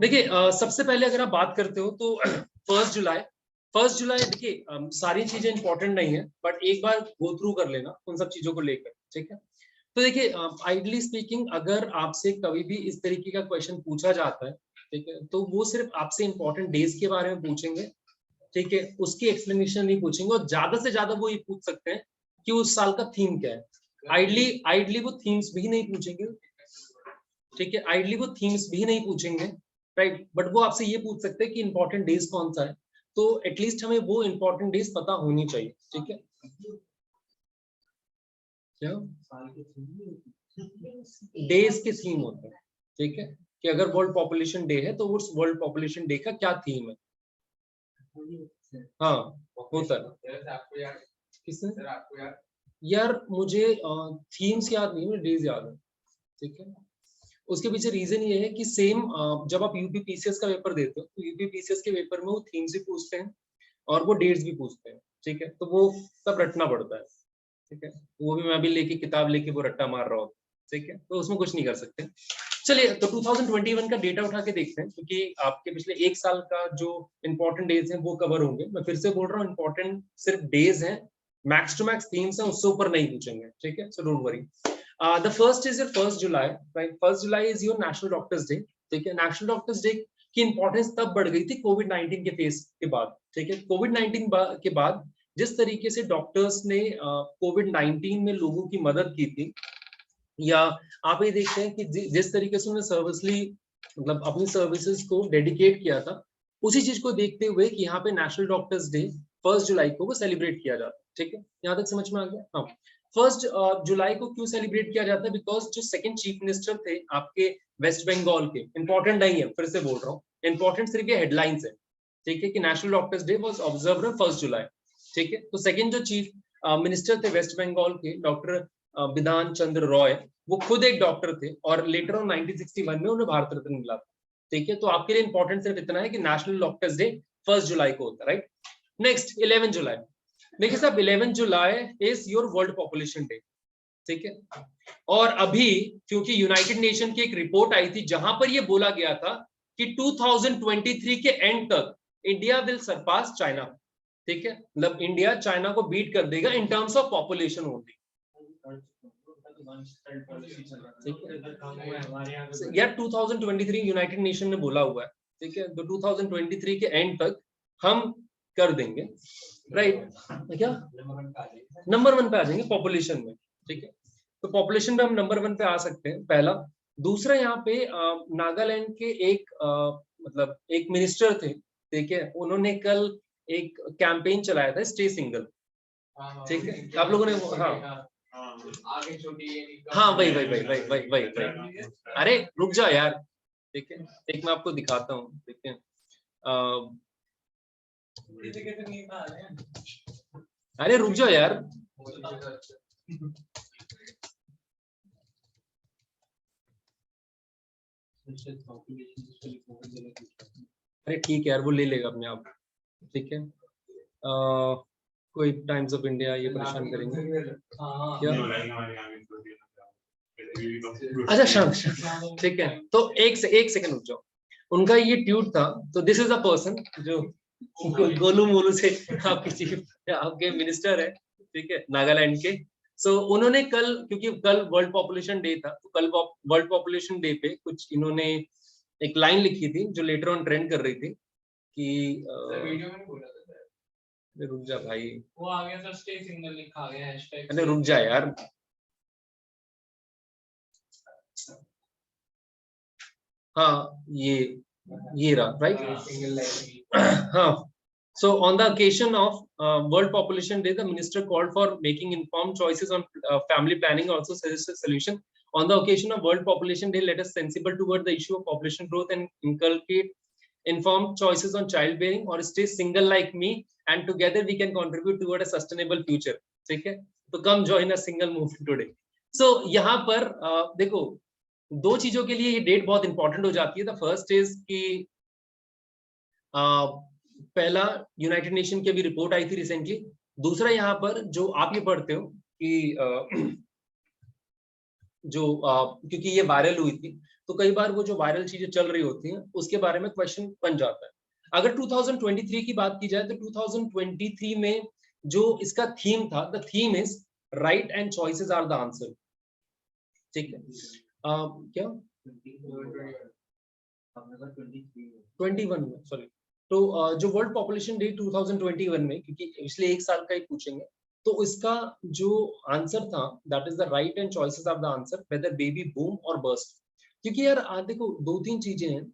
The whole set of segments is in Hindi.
देखिए सबसे पहले अगर आप बात करते हो तो 1 जुलाई देखिए सारी चीजें इंपॉर्टेंट नहीं है, बट एक बार गो थ्रू कर लेना उन सब चीजों को लेकर, ठीक है। तो देखिए आइडली स्पीकिंग अगर आपसे कभी भी इस तरीके का क्वेश्चन पूछा जाता है, ठीक है, तो वो सिर्फ आपसे इंपॉर्टेंट डेज के बारे में पूछेंगे, ठीक है, उसकी एक्सप्लेनेशन नहीं पूछेंगे, और ज्यादा से ज्यादा वो ये पूछ सकते हैं कि उस साल का थीम क्या है। आइडली वो थीम्स भी नहीं पूछेंगे, ठीक है, आइडली वो थीम्स भी नहीं पूछेंगे, राइट, बट वो आपसे ये पूछ सकते हैं कि इंपॉर्टेंट डेज कौन सा है, तो एटलीस्ट हमें वो इंपॉर्टेंट डेज पता होनी चाहिए, ठीक है। क्या डेज के थीम होते हैं, ठीक है, कि अगर वर्ल्ड पॉपुलेशन डे है तो उस वर्ल्ड पॉपुलेशन डे का क्या थीम है। हाँ होता है। किसने यार मुझे थीम्स याद नहीं है, डेज याद है, ठीक है। उसके पीछे रीजन ये है कि सेम जब आप यूपीपीसीएस का पेपर देते हो तो यूपीपीसीएस के पेपर में वो थीम्स भी पूछते हैं और वो डेट्स भी पूछते हैं, ठीक है, तो वो सब रटना पड़ता है, ठीक है, वो भी मैं भी लेके किताब लेके वो रट्टा मार रहा हूँ, ठीक है, तो उसमें कुछ नहीं कर सकते। चलिए तो 2021 का डेटा उठा के देखते हैं, क्योंकि आपके पिछले एक साल का जो इंपॉर्टेंट डेज हैं वो कवर होंगे। मैं फिर से बोल रहा हूँ, इंपॉर्टेंट सिर्फ डेज हैं, मैक्स टू मैक्स थीम्स हैं, उससे ऊपर नहीं पूछेंगे, ठीक है, so don't worry. The first is your 1 July, right? 1 July is your National Doctors Day, ठीक है। नेशनल डॉक्टर्स डे की इंपॉर्टेंस तब बढ़ गई थी कोविड-19 के फेस के बाद, ठीक है। कोविड-19 के बाद जिस तरीके से डॉक्टर्स ने कोविड-19 में लोगों की मदद की थी, या आप ये देखते हैं कि जिस तरीके से उन्होंने सर्विसली मतलब अपनी सर्विसेज को डेडिकेट किया था, उसी चीज को देखते हुए कि यहाँ पे नेशनल डॉक्टर्स डे 1 जुलाई को वो सेलिब्रेट किया जाता है, ठीक है, यहाँ तक समझ में आ गया। हाँ, 1 जुलाई को क्यों सेलिब्रेट किया जाता है, बिकॉज जो सेकंड चीफ मिनिस्टर थे आपके वेस्ट बंगाल के, इंपॉर्टेंट नहीं है, फिर से बोल रहा हूँ, इंपॉर्टेंट सिर्फ ये हेडलाइंस है, ठीक है, कि national doctors day was observed on 1 जुलाई, ठीक है। तो सेकंड जो चीफ मिनिस्टर थे वेस्ट बंगाल के, डॉक्टर विधान चंद्र रॉय, वो खुद एक डॉक्टर थे और लेटर ऑन 1961 में उन्हें भारत रत्न मिला था, ठीक है। तो आपके लिए इंपॉर्टेंट सिर्फ इतना है कि नेशनल डॉक्टर्स डे 1 जुलाई को होता है, राइट। नेक्स्ट 11 जुलाई, देखिए साहब 11 जुलाई is your world population day, ठीक है। और अभी क्योंकि यूनाइटेड नेशन की एक रिपोर्ट आई थी जहां पर यह बोला गया था कि 2023 के एंड तक इंडिया विल सरपास चाइना, ठीक है, मतलब इंडिया चाइना को बीट कर देगा in terms of population only, यार 2023 यूनाइटेड नेशन ने बोला हुआ है, ठीक है, तो 2023 के एंड तक हम कर देंगे, राइट, क्या नंबर 1 पे आ जाएंगे पॉपुलेशन में, ठीक है। तो पॉपुलेशन में हम नंबर 1 पे आ सकते हैं, पहला। दूसरा, यहाँ पे नागालैंड के एक मतलब एक मिनिस्टर थे, ठीक है, उन्होंने कल एक कैंपेन चलाया था, स्टे सिंगल, ठीक है, आप लोगों ने, हाँ आगे छोटी, हाँ वही वही वही वही वही वही वही, अरे रुक जाओ यार, ठीक है, एक मैं आपको दिखाता हूँ, ठीक है, अरे रुक जाओ यार, अरे ठीक है यार, वो ले लेगा अपने आप, ठीक है। कोई टाइम्स ऑफ इंडिया ये परेशान करेंगे क्या? अच्छा शांत, ठीक है, तो एक सेकंड रुक जाओ, उनका ये ट्वीट था, तो दिस इज अ पर्सन जो गोलू मोलू से आपके मिनिस्टर है, ठीक है, नागालैंड के। सो उन्होंने कल, क्योंकि कल वर्ल्ड पॉपुलेशन डे था, तो कल वर्ल्ड पॉपुलेशन डे पे कुछ इन्होंने एक लाइन लिखी थी जो लेटर ऑन ट्रेंड कर रही थी कि रुक जा भाई, वो आ गया था, स्टे सिंगल लिखा आ गया हैशटैग, अरे रुक जा यार, हाँ ये रहा, राइट, हाँ। So on the occasion of World Population Day, the minister called for making informed choices on family planning, also suggests a solution. On the occasion of World Population Day, let us sensible toward the issue of population growth and inculcate informed choices on childbearing or stay single like me, and together we can contribute toward a sustainable future, ठीक है। तो come join a single movement today. So यहाँ पर देखो, दो चीजों के लिए ये डेट बहुत इंपॉर्टेंट हो जाती है। द फर्स्ट इज कि पहला, यूनाइटेड नेशन की अभी रिपोर्ट आई थी रिसेंटली। दूसरा, यहाँ पर जो आप ये पढ़ते हो कि जो क्योंकि ये वायरल हुई थी, तो कई बार वो जो वायरल चीजें चल रही होती हैं उसके बारे में क्वेश्चन बन जाता है। अगर 2023 की बात की जाए तो 2023 में जो इसका थीम था, the theme is right and choices are the answer. ठीक है, क्या 21 में, सॉरी। तो जो वर्ल्ड पॉपुलेशन डे 2021 में, क्योंकि पिछले एक साल का ही पूछेंगे, तो इसका जो आंसर था that is the right and choices are the answer whether baby boom और बर्स्ट। क्योंकि यार देखो दो तीन चीजें हैं,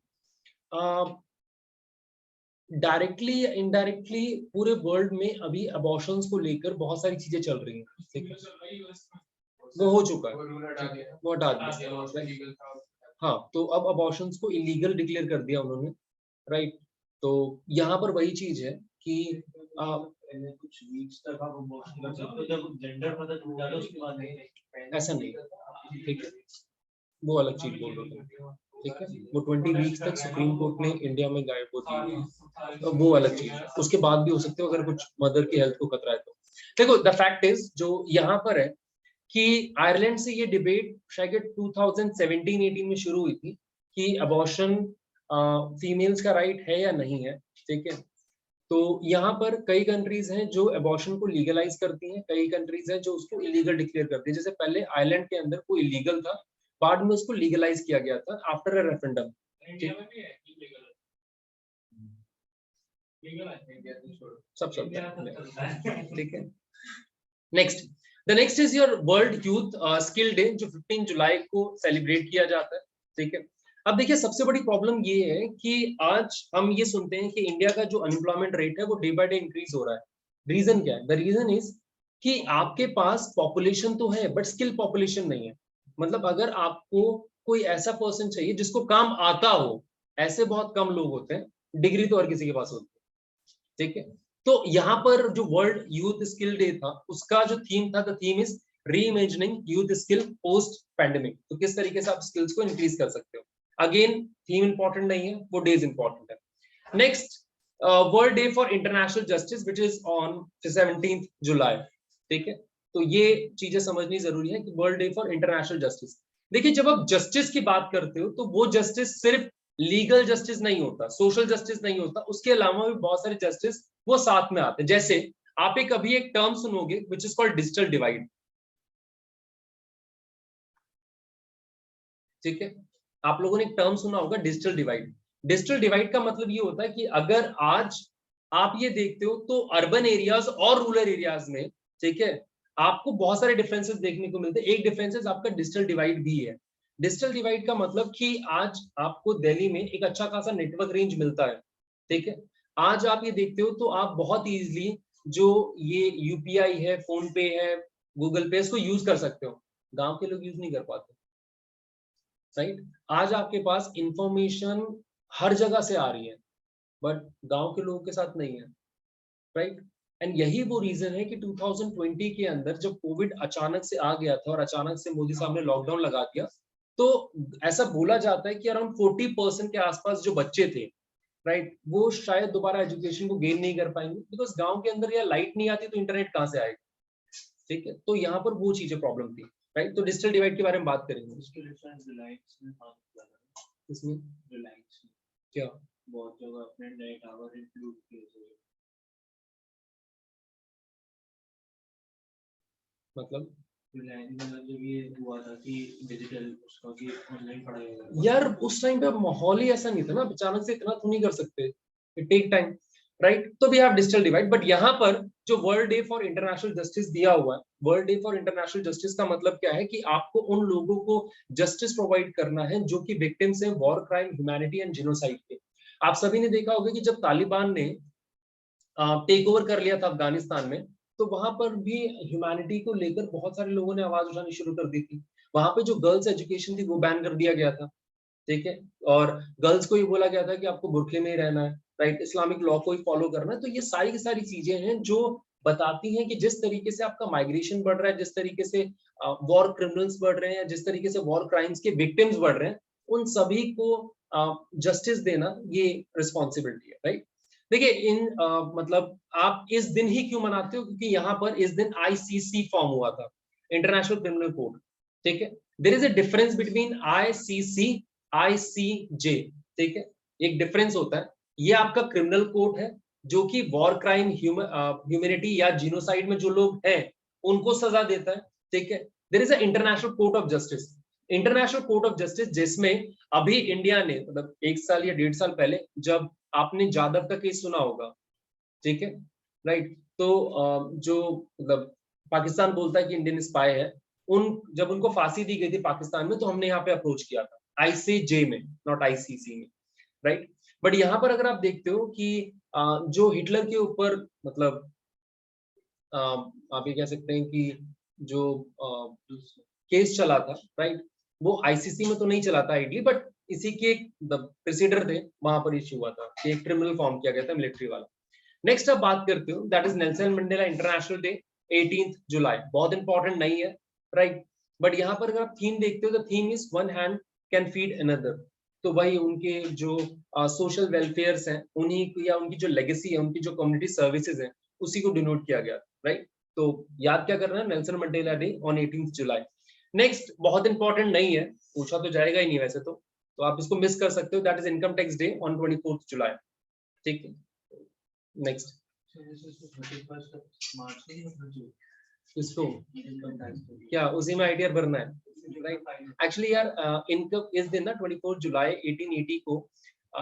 डायरेक्टली या इनडायरेक्टली पूरे वर्ल्ड में अभी अबॉर्शंस को लेकर बहुत सारी चीजें चल रही हैं। ठीक है, वो हो चुका है, वो हटा दिया। हाँ, तो अब अबॉर्शंस को इलीगल डिक्लेयर कर दिया उन्होंने, राइट। तो यहाँ पर वही चीज है कि कुछ वीक्स तक आप अबॉर्शन कर सकते हो, जब जेंडर पता चल जाता है उसके बाद नहीं, ऐसा नहीं। ठीक है, वो अलग चीज बोल रहे थे। ठीक है, वो 20 वीक्स तक सुप्रीम कोर्ट ने इंडिया में गाइड को दी, तो वो अलग चीज है, उसके बाद भी हो सकते हो अगर कुछ मदर की हेल्थ को खतरा है तो। देखो द फैक्ट इज जो यहाँ पर है कि आयरलैंड से ये डिबेट शायद 2017-18 में शुरू हुई थी कि अबॉर्शन फीमेल्स का राइट है या नहीं है। ठीक है, तो यहाँ पर कई कंट्रीज हैं जो अबॉर्शन को लीगलाइज करती हैं, कई कंट्रीज हैं जो उसको इलीगल डिक्लेयर करती हैं। जैसे पहले आयरलैंड के अंदर वो इलीगल था, बाद में उसको लीगलाइज किया गया था आफ्टर अ रेफरेंडम। सब ठीक है। Next, the next is your world youth skill day, जो 15 जुलाई को सेलिब्रेट किया जाता है। ठीक है, अब देखिए सबसे बड़ी प्रॉब्लम ये है कि आज हम ये सुनते हैं कि इंडिया का जो अनएम्प्लॉयमेंट रेट है वो डे बाय डे इंक्रीज हो रहा है। रीजन क्या है? द रीजन इज कि आपके पास पॉपुलेशन तो है बट स्किल पॉपुलेशन नहीं है। मतलब अगर आपको कोई ऐसा पर्सन चाहिए जिसको काम आता हो, ऐसे बहुत कम लोग होते हैं, डिग्री तो हर किसी के पास होती है। ठीक है, तो यहाँ पर जो वर्ल्ड यूथ स्किल डे था उसका जो थीम था, the theme is reimagining youth skill post pandemic. तो किस तरीके से आप स्किल्स को इंक्रीज कर सकते हो। अगेन थीम इंपॉर्टेंट नहीं है, वो डेज इंपॉर्टेंट है। Next, world day for international justice which is on 17 जुलाई। ठीक है, तो ये चीजें समझनी जरूरी है कि world day for international justice. देखिए जब आप जस्टिस की बात करते हो तो वो जस्टिस सिर्फ लीगल जस्टिस नहीं होता, सोशल जस्टिस नहीं होता, उसके अलावा भी बहुत सारे जस्टिस वो साथ में आते हैं। जैसे आप एक अभी एक टर्म सुनोगे विच इज कॉल्ड डिजिटल डिवाइड। ठीक है, आप लोगों ने एक टर्म सुना होगा डिजिटल डिवाइड। डिजिटल डिवाइड का मतलब ये होता है कि अगर आज आप ये देखते हो तो अर्बन एरियाज और रूरल एरियाज में, ठीक है, आपको बहुत सारे डिफरेंसेस देखने को मिलते हैं। एक डिफरेंसेस आपका डिजिटल डिवाइड भी है। डिजिटल डिवाइड का मतलब कि आज आपको दिल्ली में एक अच्छा खासा नेटवर्क रेंज मिलता है। ठीक है, आज आप ये देखते हो तो आप बहुत इजीली जो ये यूपीआई है, फोन पे है, गूगल पे, इसको यूज कर सकते हो। गांव के लोग यूज नहीं कर पाते। राइट, आज आपके पास इंफॉर्मेशन हर जगह से आ रही है बट गांव के लोगों के साथ नहीं है। राइट, एंड यही वो रीजन है कि 2020 के अंदर जब कोविड अचानक से आ गया था और अचानक से मोदी साहब ने लॉकडाउन लगा दिया, तो ऐसा बोला जाता है कि अराउंड 40% के आसपास जो बच्चे थे, राइट, वो शायद दोबारा एजुकेशन को गेन नहीं कर पाएंगे, बिकॉज गांव के अंदर या लाइट नहीं आती तो इंटरनेट कहाँ से आएगा। ठीक है, तो यहाँ पर वो चीजें प्रॉब्लम थी। राइट, तो डिजिटल डिवाइड के बारे में बात करेंगे। इसमें क्या बहुत जगह अपने नए टावर इंक्लूड किए, मतलब यार उस टाइम पे माहौल ही ऐसा नहीं था ना, अचानक से इतना तो नहीं कर सकते, इट टेक टाइम। राइट, तो we have digital divide, but यहाँ पर जो world day for international justice दिया हुआ है, world day for international justice का मतलब क्या है कि आपको उन लोगों को जस्टिस प्रोवाइड करना है जो कि विक्टिम्स हैं war crime, humanity and genocide के। आप सभी ने देखा होगा कि जब तालिबान ने टेक ओवर कर लिया था अफगानिस्तान में, तो वहां पर भी ह्यूमैनिटी को लेकर बहुत सारे लोगों ने आवाज उठानी शुरू कर दी थी। वहां पे जो गर्ल्स एजुकेशन थी वो बैन कर दिया गया था। ठीक है, और गर्ल्स को ये बोला गया था कि आपको बुरखे में ही रहना है, राइट, इस्लामिक लॉ को ही फॉलो करना है। तो ये सारी की सारी चीजें हैं जो बताती हैं कि जिस तरीके से आपका माइग्रेशन बढ़ रहा है, जिस तरीके से वॉर क्रिमिनल्स बढ़ रहे हैं, जिस तरीके से वॉर क्राइम्स के विक्टिम्स बढ़ रहे हैं, उन सभी को जस्टिस देना ये रिस्पॉन्सिबिलिटी है। राइट, देखिए इन मतलब आप इस दिन ही क्यों मनाते हो? क्योंकि यहाँ पर इस दिन आईसीसी फॉर्म हुआ था, इंटरनेशनल क्रिमिनल कोर्ट। ठीक है, there is a difference between ICC ICJ, ठीक है, एक डिफरेंस होता है। ये आपका क्रिमिनल कोर्ट है जो कि वॉर क्राइम, ह्यूमैनिटी या जीनोसाइड में जो लोग हैं उनको सजा देता है, ठीक है। There is a international court of justice, international court of justice, जिसमें अभी इंडिया ने मतलब 1 साल या 1.5 साल पहले, जब आपने जाधव का केस सुना होगा, ठीक है, राइट, तो जो मतलब पाकिस्तान बोलता है कि इंडियन स्पाई है, जब उनको फांसी दी गई थी पाकिस्तान में, तो हमने यहाँ पे अप्रोच किया था आईसीजे में, नॉट आईसीसी में, राइट। बट यहाँ पर अगर आप देखते हो कि जो हिटलर के ऊपर मतलब आप ये कह सकते हैं कि जो केस चला था, राइट, वो आईसीसी में तो नहीं चला था आइडली, बट इसी के एक प्रेसिडर थे, वहां पर इश्यू हुआ था कि एक क्रिमिनल फॉर्म किया गया था मिलिट्री वाला। नेक्स्ट आप बात करते हो, that is Nelson Mandela international day 18 जुलाई, बहुत इंपॉर्टेंट नहीं है, राइट, बट यहाँ पर अगर आप थीम देखते हो, तो theme is one hand can feed another, तो वही उनके जो सोशल वेलफेयर्स हैं उन्हीं या उनकी जो लेगेसी है, उनकी जो कम्युनिटी सर्विसेज हैं, उसी को डिनोट किया गया, राइट। तो याद क्या करना है, Nelson Mandela day on 18 July. Next बहुत इंपॉर्टेंट नहीं है, पूछा तो जाएगा ही नहीं वैसे तो आप इसको मिस कर सकते हो, that is income tax day on 24 जुलाई, ठीक है। नेक्स्ट इसको क्या उसी में आईटीआर भरना है, राइट। एक्चुअली यार इनकम इस दिन ना 24 जुलाई 1880 को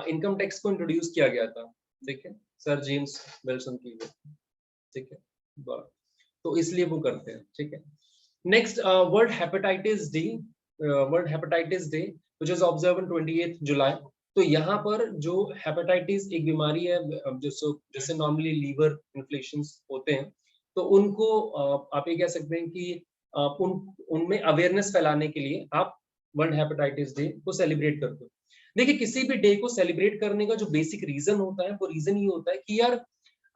इनकम टैक्स को इंट्रोड्यूस किया गया था, ठीक है, सर जेम्स विल्सन की, ठीक है, तो इसलिए वो करते हैं, ठीक है। Next world hepatitis day, world hepatitis day which is observe on 28 जुलाई। तो यहाँ पर जो हेपेटाइटिस एक बीमारी है जैसे नॉर्मली लीवर इन्फ्लेशंस होते हैं, तो उनको आप ये कह सकते हैं कि उनमें अवेयरनेस फैलाने के लिए आप वर्ल्ड हेपेटाइटिस डे को सेलिब्रेट करते हो। देखिए किसी भी डे को सेलिब्रेट करने का जो बेसिक रीजन होता है, वो रीजन ये होता है कि यार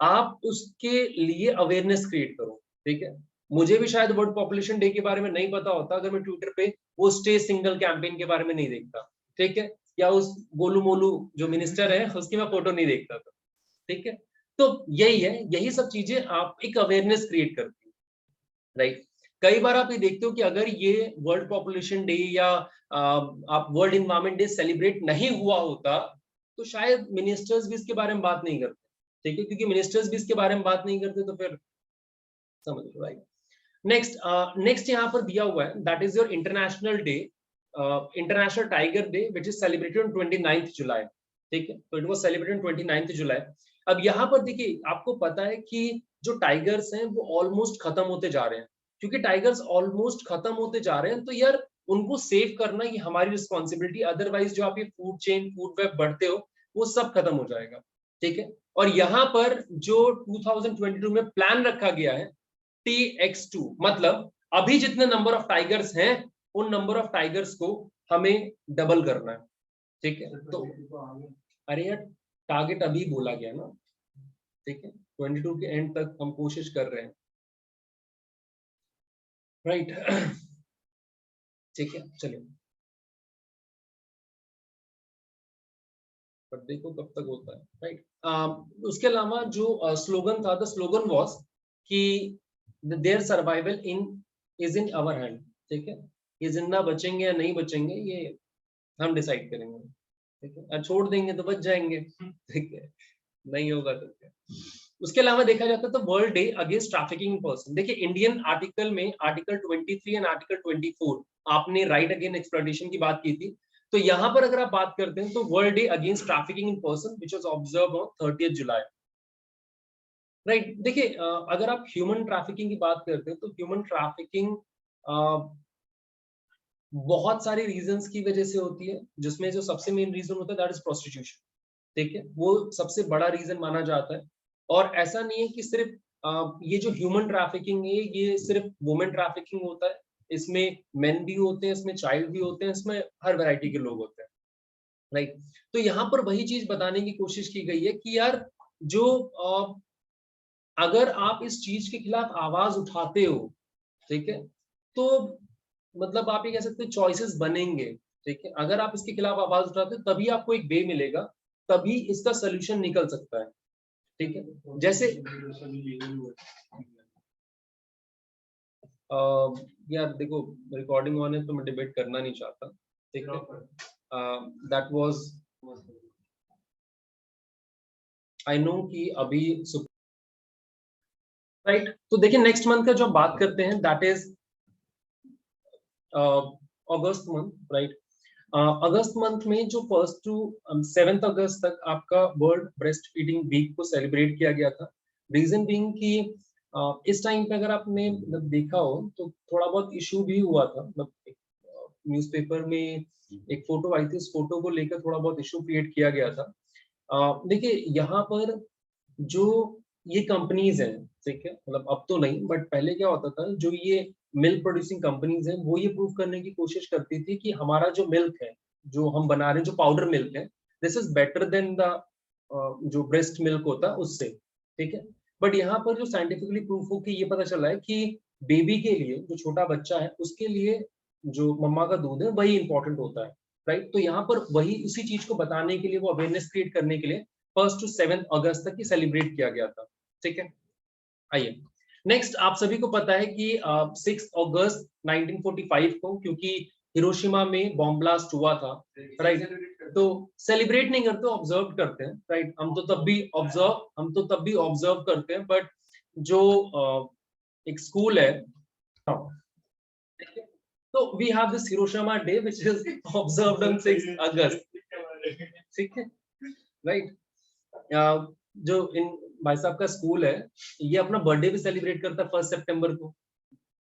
आप उसके लिए अवेयरनेस क्रिएट करो, ठीक है। मुझे भी शायद वर्ल्ड पॉपुलेशन डे के बारे में नहीं पता होता अगर मैं ट्विटर पे वो स्टे सिंगल कैंपेन के बारे में नहीं देखता, ठीक है, या उस गोलू मोलू जो मिनिस्टर है उसकी मैं फोटो नहीं देखता था, ठीक है। तो यही है, यही सब चीजें आप एक अवेयरनेस क्रिएट करती है, राइट। कई बार आप ये देखते हो कि अगर ये वर्ल्ड पॉपुलेशन डे या आप वर्ल्ड इन्वायरमेंट डे सेलिब्रेट नहीं हुआ होता, तो शायद मिनिस्टर्स भी इसके बारे में बात नहीं करते, ठीक है, क्योंकि मिनिस्टर्स भी इसके बारे में बात नहीं करते, तो फिर समझ लो, राइट। नेक्स्ट यहाँ पर दिया हुआ है, that is your international day, international tiger day which is celebrated on 29 जुलाई, ठीक है, तो इट वाज सेलिब्रेटेड 29 जुलाई। अब यहाँ पर देखिए आपको पता है कि जो टाइगर्स हैं वो ऑलमोस्ट खत्म होते जा रहे हैं, क्योंकि टाइगर्स ऑलमोस्ट खत्म होते जा रहे हैं, तो यार उनको सेव करना ये हमारी रिस्पॉन्सिबिलिटी, अदरवाइज जो आप ये फूड चेन फूड वेब बढ़ते हो वो सब खत्म हो जाएगा, ठीक है। और यहाँ पर जो 2022 में प्लान रखा गया है TX2, मतलब अभी जितने नंबर ऑफ टाइगर्स हैं उन नंबर ऑफ टाइगर्स को हमें डबल करना है, ठीक है। तो अरे यार टारगेट अभी बोला गया ना, ठीक है, 22 के एंड तक हम कोशिश कर रहे हैं, राइट। ठीक है, चलिए, पर देखो कब तक होता है, राइट। उसके अलावा जो स्लोगन था, द स्लोगन वाज कि their survival in is in our hand, ठीक है, ये जिंदा बचेंगे या नहीं बचेंगे ये हम डिसाइड करेंगे, ठीक है, छोड़ देंगे तो बच जाएंगे, ठीक है, नहीं होगा तो क्या। उसके अलावा देखा जाता है तो world day against trafficking person, देखिए इंडियन आर्टिकल में आर्टिकल 23 एंड आर्टिकल 24 आपने राइट अगेंस्ट एक्सप्लॉइटेशन की बात की थी, तो यहाँ पर अगर आप बात करते हैं तो world day against trafficking in person which was observe on 30 July, right. देखिए अगर आप ह्यूमन ट्रैफिकिंग की बात करते हैं तो ह्यूमन ट्रैफिकिंग बहुत सारे रीजंस की वजह से होती है, जिसमें जो सबसे मेन रीजन होता है दैट इज प्रोस्टिट्यूशन, ठीक है, वो सबसे बड़ा रीजन माना जाता है। और ऐसा नहीं है कि सिर्फ ये जो ह्यूमन ट्रैफिकिंग है ये सिर्फ वुमेन ट्रैफिकिंग होता है, इसमें मेन भी होते हैं, इसमें चाइल्ड भी होते हैं, इसमें हर वैरायटी के लोग होते हैं, राइट। तो यहाँ पर वही चीज बताने की कोशिश की गई है कि यार जो अगर आप इस चीज के खिलाफ आवाज उठाते हो, ठीक है, तो मतलब आप ये कह सकते हैं चॉइसेस बनेंगे, ठीक है, अगर आप इसके खिलाफ आवाज उठाते हो तभी आपको एक वे मिलेगा, तभी इसका सोल्यूशन निकल सकता है, ठीक है। जैसे यार देखो रिकॉर्डिंग ऑन है तो मैं डिबेट करना नहीं चाहता, ठीक है। दैट वाज, आई नो कि अभी राइट। तो देखिए नेक्स्ट मंथ का जो हम बात करते हैं that is August month, right. August month में जो 1 to 7 अगस्त तक आपका वर्ल्ड ब्रेस्ट फीडिंग वीक को सेलिब्रेट किया गया था। रीजन बीइंग कि इस टाइम पे अगर आपने मतलब देखा हो तो थोड़ा बहुत इशू भी हुआ था, मतलब न्यूज़पेपर में एक फोटो आई थी, उस फोटो को लेकर थोड़ा बहुत इशू क्रिएट किया गया था। देखिए यहाँ पर जो ये कंपनीज हैं, ठीक है, मतलब अब तो नहीं बट पहले क्या होता था, जो ये मिल्क प्रोड्यूसिंग कंपनीज हैं वो ये प्रूव करने की कोशिश करती थी कि हमारा जो मिल्क है जो हम बना रहे हैं, जो पाउडर मिल्क है, this is better than the जो ब्रेस्ट मिल्क होता है उससे, ठीक है। बट यहाँ पर जो साइंटिफिकली प्रूफ हो के ये पता चला है कि बेबी के लिए, जो छोटा बच्चा है उसके लिए जो मम्मा का दूध है वही इंपॉर्टेंट होता है, राइट। तो यहाँ पर वही उसी चीज को बताने के लिए, वो अवेयरनेस क्रिएट करने के लिए 1 to 7 अगस्त तक ये सेलिब्रेट किया गया था, ठीक है। आइए नेक्स्ट, आप सभी को पता है कि 6 अगस्त 1945 को, क्योंकि हिरोशिमा में बॉम्ब ब्लास्ट हुआ था, राइट, तो सेलिब्रेट नहीं करते, ऑब्जर्व करते हैं, राइट। हम तो तब भी ऑब्जर्व करते हैं, बट जो एक स्कूल है, तो we have this Hiroshima day which is observed on 6 August, ठीक है, राइट। जो इन भाई साहब का स्कूल है, ये अपना बर्थडे भी सेलिब्रेट करता है 1 सितंबर को,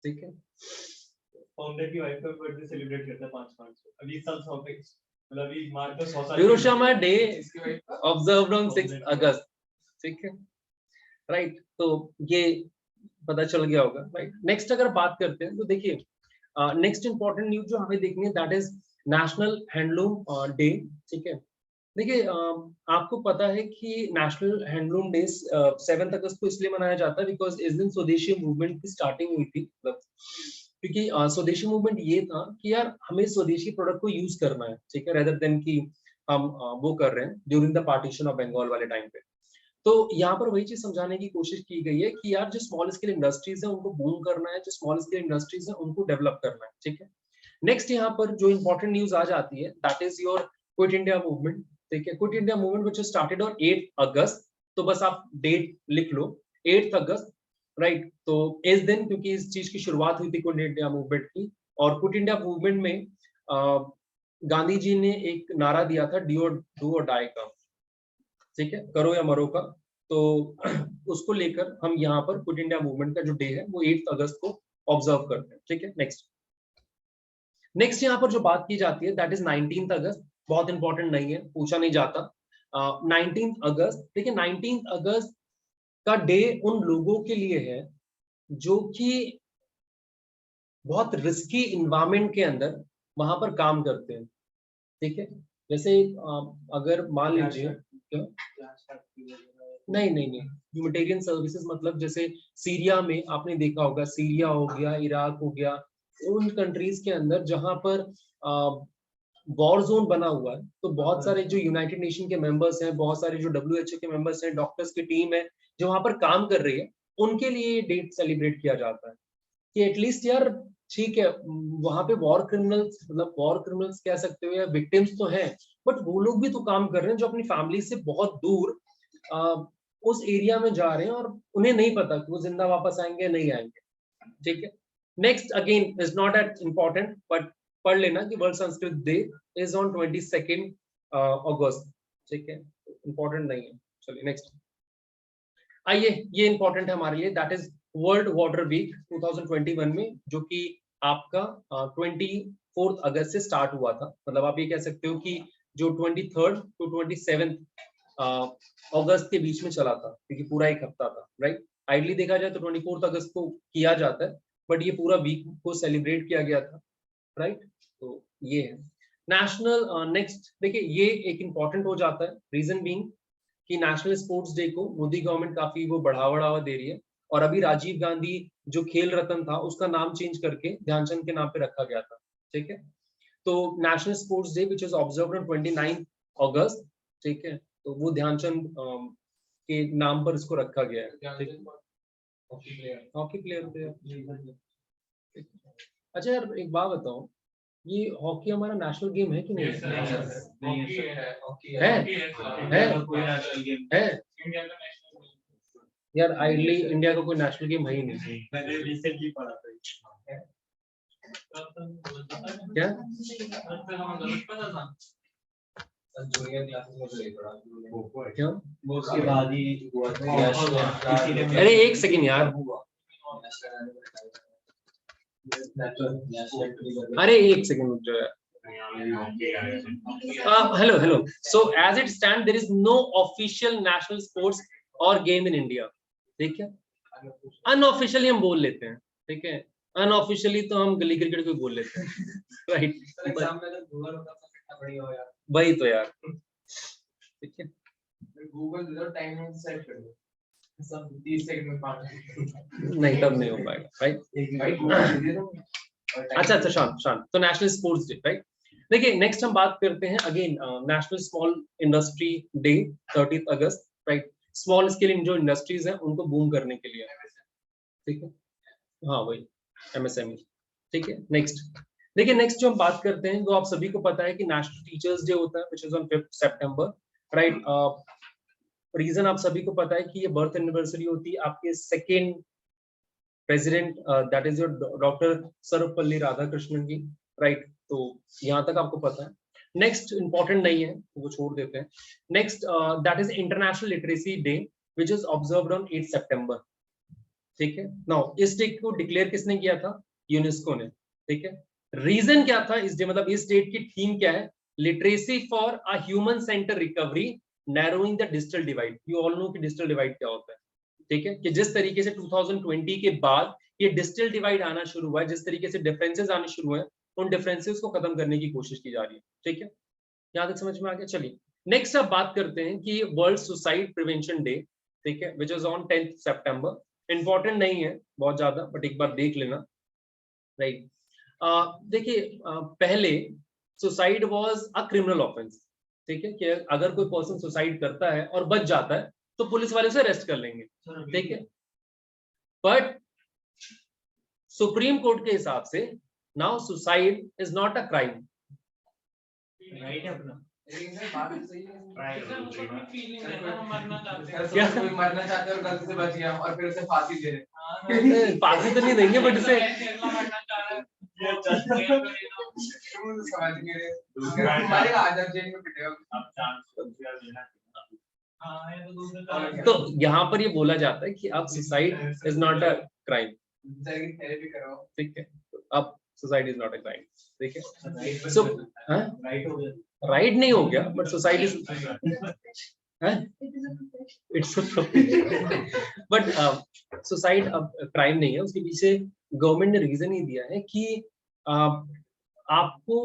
ठीक है। फाउंडर की वाइफ का बर्थडे सेलिब्रेट करता है 5/5 को। अभी इस साल 100 पे, मतलब अभी मार्कस 100 साल Hiroshima day observed on 6 August, ठीक है, राइट। तो ये पता चल गया होगा, राइट। नेक्स्ट अगर बात करते हैं तो देखिए नेक्स्ट इंपॉर्टेंट न्यूज जो हमें देखनी है that is national handloom day, ठीक है। देखिए आपको पता है कि नेशनल हैंडलूम डे 7 अगस्त को इसलिए मनाया जाता है बिकॉज इस दिन स्वदेशी मूवमेंट की स्टार्टिंग हुई थी, मतलब क्योंकि स्वदेशी मूवमेंट ये था कि यार हमें स्वदेशी प्रोडक्ट को यूज करना है, ठीक है, रेदर देन कि हम वो कर रहे हैं during the partition of Bengal वाले टाइम पे। तो यहाँ पर वही चीज समझाने की कोशिश की गई है कि यार जो स्मॉल स्केल इंडस्ट्रीज है उनको बूम करना है, जो स्मॉल स्केल इंडस्ट्रीज है उनको डेवलप करना है, ठीक है। नेक्स्ट यहाँ पर जो इंपॉर्टेंट न्यूज आ जाती है that is your quit India movement, ठीक है। Quit India movement which started on 8 अगस्त, तो बस आप डेट लिख लो 8 अगस्त, राइट। तो इस दिन, क्योंकि इस चीज की शुरुआत हुई थी क्विट इंडिया मूवमेंट की, और क्विट इंडिया मूवमेंट में गांधी जी ने एक नारा दिया था डू और डाई का, ठीक है, करो या मरो का। तो उसको लेकर हम यहाँ पर क्विट इंडिया मूवमेंट का जो डे है वो 8 अगस्त को ऑब्जर्व करते हैं, ठीक है। नेक्स्ट यहाँ पर जो बात की जाती है दैट इज 19 अगस्त, बहुत इंपॉर्टेंट नहीं है, पूछा नहीं जाता। 19 अगस्त, देखिए 19 अगस्त का डे उन लोगों के लिए है जो कि बहुत रिस्की इन्वायरमेंट के अंदर वहां पर काम करते हैं, ठीक है। जैसे अगर मान लीजिए नहीं नहीं नहीं, ह्यूमैनिटेरियन सर्विसेज मतलब जैसे सीरिया में आपने देखा होगा, सीरिया हो गया, इराक हो गया, उन कंट्रीज के अंदर जहां पर वॉर जोन बना हुआ है, तो बहुत सारे जो यूनाइटेड नेशन के मेंबर्स हैं, बहुत सारे जो WHO के मेंबर्स हैं, डॉक्टर्स की टीम है जो वहां पर काम कर रही है, उनके लिए ये डेट सेलिब्रेट किया जाता है कि एटलीस्ट यार ठीक है, वहां पे वॉर क्रिमिनल्स, मतलब वॉर क्रिमिनल्स कह सकते हो या विक्टिम्स तो हैं, बट वो लोग भी तो काम कर रहे हैं जो अपनी फैमिली से बहुत दूर उस एरिया में जा रहे हैं, और उन्हें नहीं पता कि वो जिंदा वापस आएंगे या नहीं आएंगे, ठीक है। Next again is not at important, but पढ़ लेना कि world Sanskrit day is on 22 अगस्त, ठीक है, इंपॉर्टेंट नहीं है। चलिए नेक्स्ट आइए, ये इंपॉर्टेंट है हमारे लिए, that is world water week 2021 में, जो कि आपका 24 अगस्त से स्टार्ट हुआ था। मतलब आप ये कह सकते हो कि जो 23 to 27 अगस्त के बीच में चला था, क्योंकि पूरा एक हफ्ता था, राइट। आइडली देखा जाए तो 24 अगस्त को किया जाता है, बट ये पूरा वीक को सेलिब्रेट किया गया था, राइट। तो ये है नेशनल। नेक्स्ट देखिए, ये एक इंपॉर्टेंट हो जाता है, रीजन बीइंग कि नेशनल स्पोर्ट्स डे को मोदी गवर्नमेंट काफी वो बढ़ावा दे रही है, और अभी राजीव गांधी जो खेल रत्न था उसका नाम चेंज करके ध्यानचंद के नाम पे रखा गया था, ठीक है। तो national sports day which is observed on 29 अगस्त, ठीक है, तो वो ध्यानचंद के नाम पर इसको रखा गया है, हॉकी प्लेयर थे। अच्छा यार एक बात बताओ, ये हॉकी हमारा नेशनल गेम है कि नहीं? Yes, sir. हॉकी है, हॉकी है? इंडिया का कोई नेशनल गेम है इंडिया का नेशनल यार, आइडली इंडिया का कोई नेशनल गेम है ही नहीं। मैंने रिसेंटली पढ़ा था। क्या? जूनियर क्लासेस में तो नहीं पढ़ा। क्यों? वो उसके बाद ही हुआ था। इसीलिए मैं- अरे एक सेकंड यार, अरे एक सेकंड रुक जाओ यार। Hello, hello. So as it stands, there is no official national sports or game in India. ठीक है? Unofficially हम बोल लेते हैं, ठीक है? Unofficially तो हम गली क्रिकेट को बोल लेते हैं, right? एग्जाम में तो गूगल होता तो कितना बढ़िया हो यार। वही तो यार, ठीक है? गूगल दे दो, टाइम सेट कर दो, सब 30 सेकंड में पास। नहीं तब नहीं हो पाएगा, right? भाई गूगल दे दो। अच्छा शांत। तो नेशनल स्पोर्ट्स डे, राइट? देखिए नेक्स्ट हम बात करते हैं again national small industry day 30 अगस्त, राइट? स्मॉल स्केल जो इंडस्ट्रीज हैं उनको बूम करने के लिए, ठीक है? हाँ वही MSME, ठीक है? नेक्स्ट देखिए, नेक्स्ट जो हम बात करते हैं, जो आप सभी को पता है कि नेशनल टीचर्स डे होता है which is on 5 September, right? Reason आप सभी को पता है कि ये बर्थ एनिवर्सरी होती है आपके second president, that is your doctor Sarvepalli Radhakrishnan की, राइट? तो यहाँ तक आपको पता है। नेक्स्ट इंपॉर्टेंट नहीं है तो वो छोड़ देते हैं। Next that is international literacy day which is observed on 8 सितंबर, ठीक है? नाउ इस डे को डिक्लेयर किसने किया था? यूनेस्को ने, ठीक है? रीजन क्या था इस डे, मतलब इस डेट की थीम क्या है? Literacy for a human centre recovery, narrowing the digital divide. You all know कि डिजिटल डिवाइड क्या होता है, ठीक है? कि जिस तरीके से 2020 के बाद ये डिजिटल डिवाइड आना शुरू हुआ है, जिस तरीके से डिफरेंसेस आने शुरू हुए हैं, उन डिफरेंसेस को खत्म करने की कोशिश की जा रही है, ठीक है? यहाँ तक समझ में आ गया? चलिए नेक्स्ट अब बात करते हैं कि वर्ल्ड सुसाइड प्रिवेंशन डे, ठीक है, which is on 10 September. Important नहीं है बहुत ज्यादा, बट एक बार देख लेना, राइट? देखिए पहले suicide was a criminal offence, ठीक है? कि अगर कोई पर्सन सुसाइड करता है और बच जाता है तो पुलिस वाले उसे अरेस्ट कर लेंगे, ठीक है? बट सुप्रीम कोर्ट के हिसाब से now suicide is not a crime. Right है अपना। बात सही है। फीलिंग है ना, हम मरना चाहते हैं। क्या कोई मरना चाहता है और गलती से बच गया और फिर उसे फांसी दे रहे। फांसी तो नहीं देंगे बट इसे मरना चाह रहा है। तुम तो समझ नहीं रहे। मारेगा आजाद जेल में पिटेगा। अब चांस देना। हाँ ये तो दूसरा। तो यहाँ पर ये बोला जाता है कि अब suicide is not a crime, therapy कराओ, ठीक है? अब suicide is not a crime, ठीक है? सो राइट हो गया। राइट नहीं हो गया but suicide is it's but suicide अब क्राइम नहीं है। उसके पीछे गवर्नमेंट ने रीजन ही दिया है कि आपको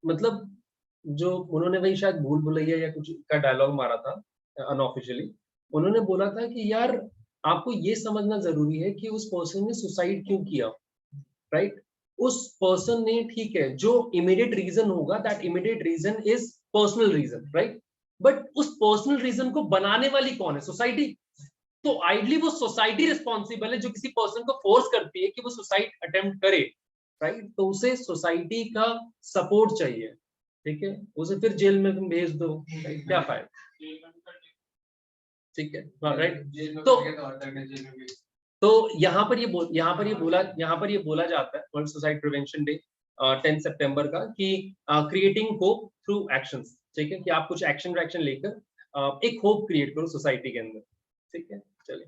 मतलब जो उन्होंने वही शायद भूल भुलैया या कुछ का डायलॉग मारा था अनऑफिशियली, उन्होंने बोला था कि यार आपको ये समझना जरूरी है कि उस पर्सन ने सुसाइड क्यों किया, राइट? उस पर्सन ने, ठीक है, जो इमीडिएट रीजन होगा that immediate reason is personal reason, right? But उस पर्सनल रीजन को बनाने वाली कौन है? सोसाइटी। तो आइडली वो सोसाइटी रिस्पॉन्सिबल है जो किसी पर्सन को फोर्स करती है कि वो सुसाइड अटेम्प्ट करे, राइट? तो उसे सोसाइटी का सपोर्ट चाहिए, ठीक है? उसे फिर जेल में तुम भेज दो, क्या फायदा, ठीक है? राइट? तो यहाँ पर ये बोला जाता है वर्ल्ड सुसाइड प्रिवेंशन डे 10 सितंबर का कि क्रिएटिंग होप थ्रू एक्शंस, ठीक है? कि आप कुछ एक्शन लेकर एक होप क्रिएट करो सोसाइटी के अंदर, ठीक है? चलिए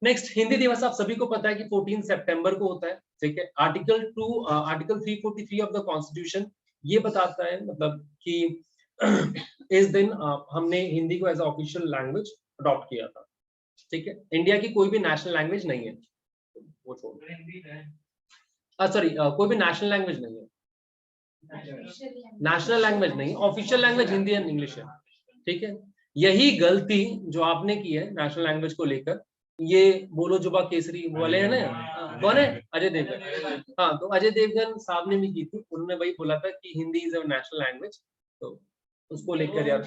नेक्स्ट, हिंदी दिवस आप सभी को पता है कि 14 सितंबर को होता है, ठीक है? आर्टिकल 343 ऑफ द कॉन्स्टिट्यूशन ये बताता है मतलब कि इस दिन हमने हिंदी को एज ऑफिशियल लैंग्वेज अडॉप्ट किया था, ठीक है? इंडिया की कोई भी नेशनल लैंग्वेज नहीं है, वो छोड़, सॉरी कोई भी नेशनल लैंग्वेज नहीं है, नेशनल लैंग्वेज नहीं, official language Hindi and English है, ठीक है? यही गलती जो आपने की है नेशनल लैंग्वेज को लेकर, ये बोलो जुबा केसरी वाले है ना, कौन है? अजय देवगन। हाँ, तो अजय देवगन साहब ने भी की थी, उन्होंने वही बोला था कि Hindi is a national language, तो उसको लेकर यार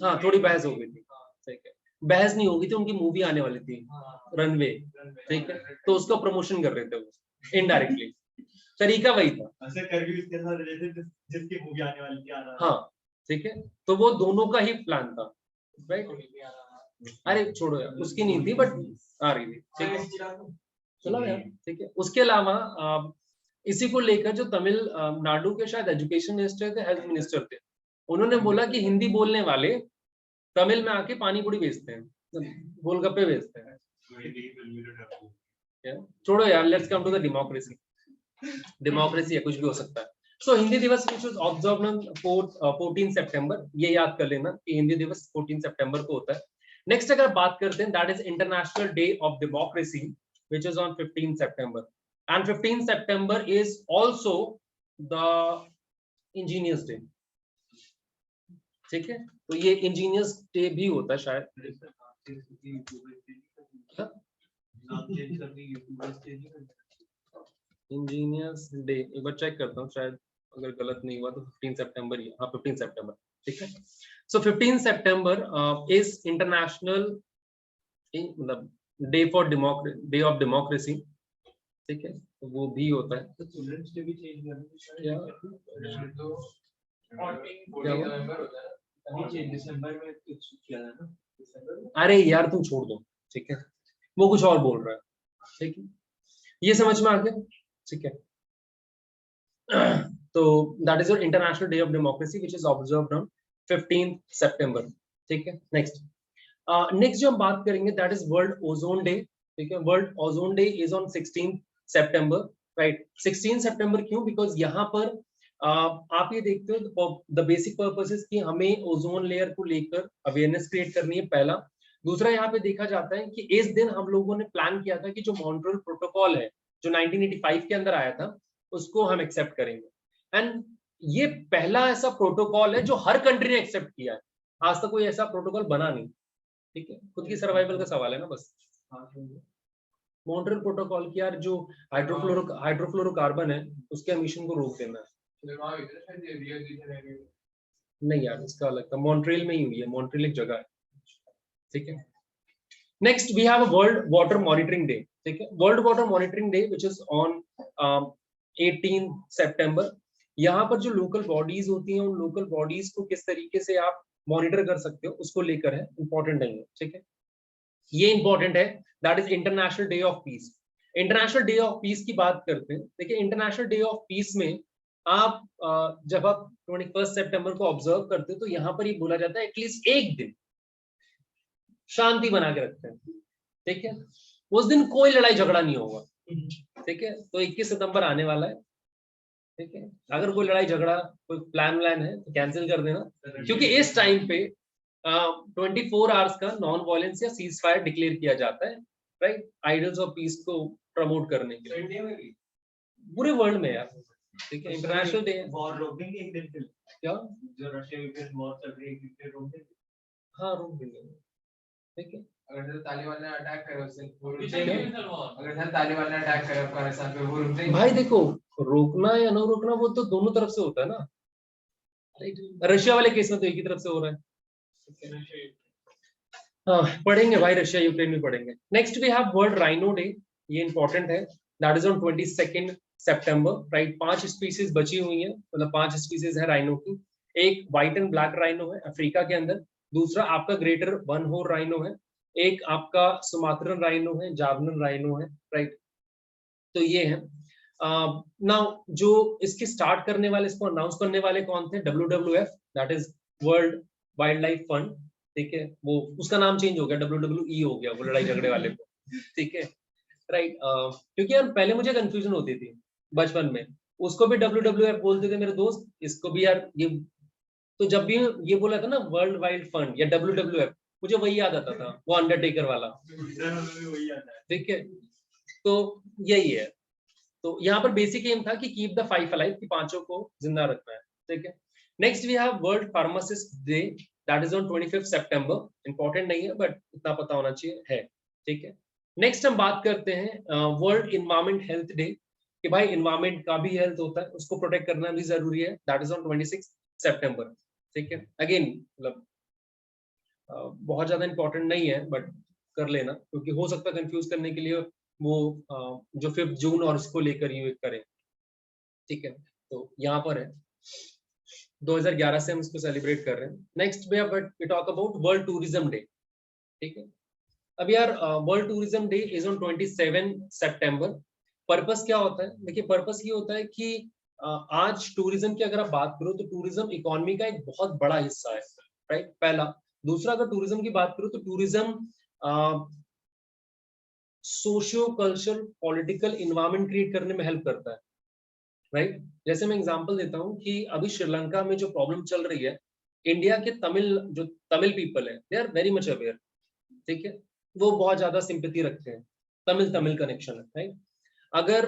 हाँ थोड़ी बहस हो गई थी, ठीक है? बहस नहीं होगी थी, उनकी मूवी आने वाली थी रनवे, ठीक है, तो उसका प्रमोशन कर रहे थे वो इनडायरेक्टली, तरीका वही था। ऐसे करगिल के साथ रिलेटेड जिसकी मूवी आने वाली थी, आना हाँ ठीक है, तो वो दोनों का ही प्लान था, राइट। अरे छोड़ो यार, उसकी नहीं थी बट आ रही थी, ठीक है, चलो यार, ठीक है। उसके अलावा इसी को लेकर जो तमिल नाडु के शायद एजुकेशन मिनिस्टर थे, हेल्थ मिनिस्टर थे, उन्होंने बोला कि हिंदी बोलने वाले तमिल में आके पानी पूरी बेचते हैं, गोलगप्पे बेचते हैं। छोड़ो यार, let's come to the democracy. Democracy है, कुछ भी हो सकता है। सो हिंदी दिवस which was observed on 14 सितंबर, ये याद कर लेना कि हिंदी दिवस 14 सितंबर को होता है। नेक्स्ट अगर बात करते हैं, that is international day of democracy which is on 15 September, and 15 September is also the engineers day, ठीक है, तो ये इंजीनियर्स डे भी होता है शायद। इंजीनियर्स डे एक बार चेक करता हूँ, शायद अगर गलत नहीं हुआ तो 15 सितंबर ही, हाँ 15 सितंबर, ठीक है। सो 15 सितंबर इज इंटरनेशनल मतलब day for day of democracy, ठीक है, तो वो भी होता है। चिल्ड्रंस डे भी चेंज क्या? तो 14 नवंबर होता है, अभी दिसंबर में कुछ किया था ना, दिसंबर में। अरे यार तुम छोड़ दो, ठीक है, वो कुछ और बोल रहा है, ठीक है, ये समझ में आ गया, ठीक है। तो that is your international day of democracy which is observed on 15 सितंबर, ठीक है। नेक्स्ट जो हम बात करेंगे that is world ozone day, ठीक है। World ozone day is on 16 September, right. 16 सितंबर क्यों? बिकॉज यहाँ पर आप ये देखते हो द बेसिक पर्पस इज कि हमें ओजोन लेयर को लेकर अवेयरनेस क्रिएट करनी है, पहला। दूसरा, यहाँ पे देखा जाता है कि इस दिन हम लोगों ने प्लान किया था कि जो मॉन्ट्रियल प्रोटोकॉल है जो 1985 के अंदर आया था उसको हम एक्सेप्ट करेंगे, एंड ये पहला ऐसा प्रोटोकॉल है जो हर कंट्री ने एक्सेप्ट किया है। आज तक कोई ऐसा प्रोटोकॉल बना नहीं, ठीक है, खुद की सर्वाइवल का सवाल है ना बस। मॉन्ट्रियल प्रोटोकॉल की यार जो हाइड्रोफ्लोरोकार्बन है उसके एमिशन को रोक देना है। नहीं यार, इसका अलग था, मॉन्ट्रियल में ही हुई है, मॉन्ट्रियल एक जगह है, ठीक है। Next we have a world water monitoring day, ठीक है। World water monitoring day which is on 18 September. यहाँ पर जो लोकल बॉडीज होती हैं उन लोकल बॉडीज को किस तरीके से आप मॉनिटर कर सकते हो उसको लेकर है, इंपॉर्टेंट नहीं है, ठीक है, ये इंपॉर्टेंट है। That is international day of peace. International day of peace की बात करते हैं, देखिए इंटरनेशनल डे ऑफ पीस में आप जब आप 21 सितंबर को ऑब्जर्व करते हो तो यहाँ पर ये बोला जाता है एटलीस्ट एक दिन शांति बना के रखते हैं, ठीक है, उस दिन कोई लड़ाई झगड़ा नहीं होगा, ठीक है। तो 21 सितंबर आने वाला है, ठीक है, अगर कोई लड़ाई झगड़ा कोई प्लान है तो कैंसिल कर देना, क्योंकि इस टाइम पे 24 आवर्स का नॉन वायलेंस या सीज फायर डिक्लेयर किया जाता है, राइट, आइडल्स ऑफ पीस को प्रमोट करने के लिए पूरे वर्ल्ड में यार, ठीक है। इंटरनेशनल डे वॉर रोक देंगे एक दिन, फिर क्या जो रशिया यूक्रेन वॉर चल रही है एक दिन फिर रोक देंगे। हाँ रोक देंगे, ठीक है। अगर तालिबान ने अटैक करा उससे अगर तालिबान ने अटैक करा अफगानिस्तान पे, वो रुक देंगे? भाई देखो, रोकना या न रोकना वो तो दोनों तरफ से होता है ना, रशिया वाले केस में तो एक ही तरफ से हो रहा है। हाँ पढ़ेंगे भाई, रशिया यूक्रेन भी पढ़ेंगे। Next we have world rhino day, ये इंपॉर्टेंट है, that is on 22 September, right. 5 species बची हुई है, मतलब 5 स्पीसीज है राइनो की। एक व्हाइट एंड ब्लैक राइनो है अफ्रीका के अंदर, दूसरा आपका ग्रेटर वन हॉर्न राइनो है, एक आपका सुमात्रन राइनो है, जावलन राइनो है, राइट। तो ये है नाउ जो इसके स्टार्ट करने वाले, इसको अनाउंस करने वाले कौन थे? WWF, that is world wild life fund, ठीक है, वो उसका नाम चेंज हो गया, WWE हो गया, वो लड़ाई झगड़े वाले को, ठीक है, राइट। क्योंकि यार पहले मुझे कंफ्यूजन होती थी बचपन में, उसको भी WWF बोलते थे मेरे दोस्त, इसको भी यार ये, तो जब भी ये बोला था ना वर्ल्ड वाइल्ड फंड या WWF, मुझे वही याद आता था, वो अंडरटेकर वाला, ठीक है। तो यही है, तो यहाँ पर बेसिक एम था कि कीप द 5 अलाइव, कि 5 को जिंदा रखना है, ठीक है। Next we have world pharmacist day, that is on 25 September, important नहीं है बट इतना पता होना चाहिए है, ठीक है। नेक्स्ट हम बात करते हैं वर्ल्ड इन्वायरमेंट हेल्थ डे, कि भाई इन्वायरमेंट का भी हेल्थ होता है, उसको प्रोटेक्ट करना भी जरूरी है, दैट इज ऑन 26 सितंबर, ठीक है। अगेन मतलब बहुत ज्यादा इंपॉर्टेंट नहीं है, बट कर लेना, क्योंकि हो सकता है कंफ्यूज करने के लिए वो जो 5 जून और उसको लेकर ये करें। ठीक है, तो यहाँ पर है 2011 से हम इसको सेलिब्रेट कर रहे हैं। Next we talk about world tourism day. ठीक है, अब यार world tourism day is on 27 September. Purpose क्या होता है? देखिए, पर्पस ये होता है कि आज टूरिज्म की अगर आप बात करो तो टूरिज्म इकोनॉमी का एक बहुत बड़ा हिस्सा है, राइट, पहला। दूसरा, अगर टूरिज्म की बात करो तो tourism socio cultural political environment create करने में हेल्प करता है, राइट। जैसे मैं एग्जांपल देता हूँ कि अभी श्रीलंका में जो प्रॉब्लम चल रही है, इंडिया के तमिल पीपल है, they are very much aware. ठीक है, वो बहुत ज्यादा सिंपैथी रखते हैं, तमिल कनेक्शन है, राइट। अगर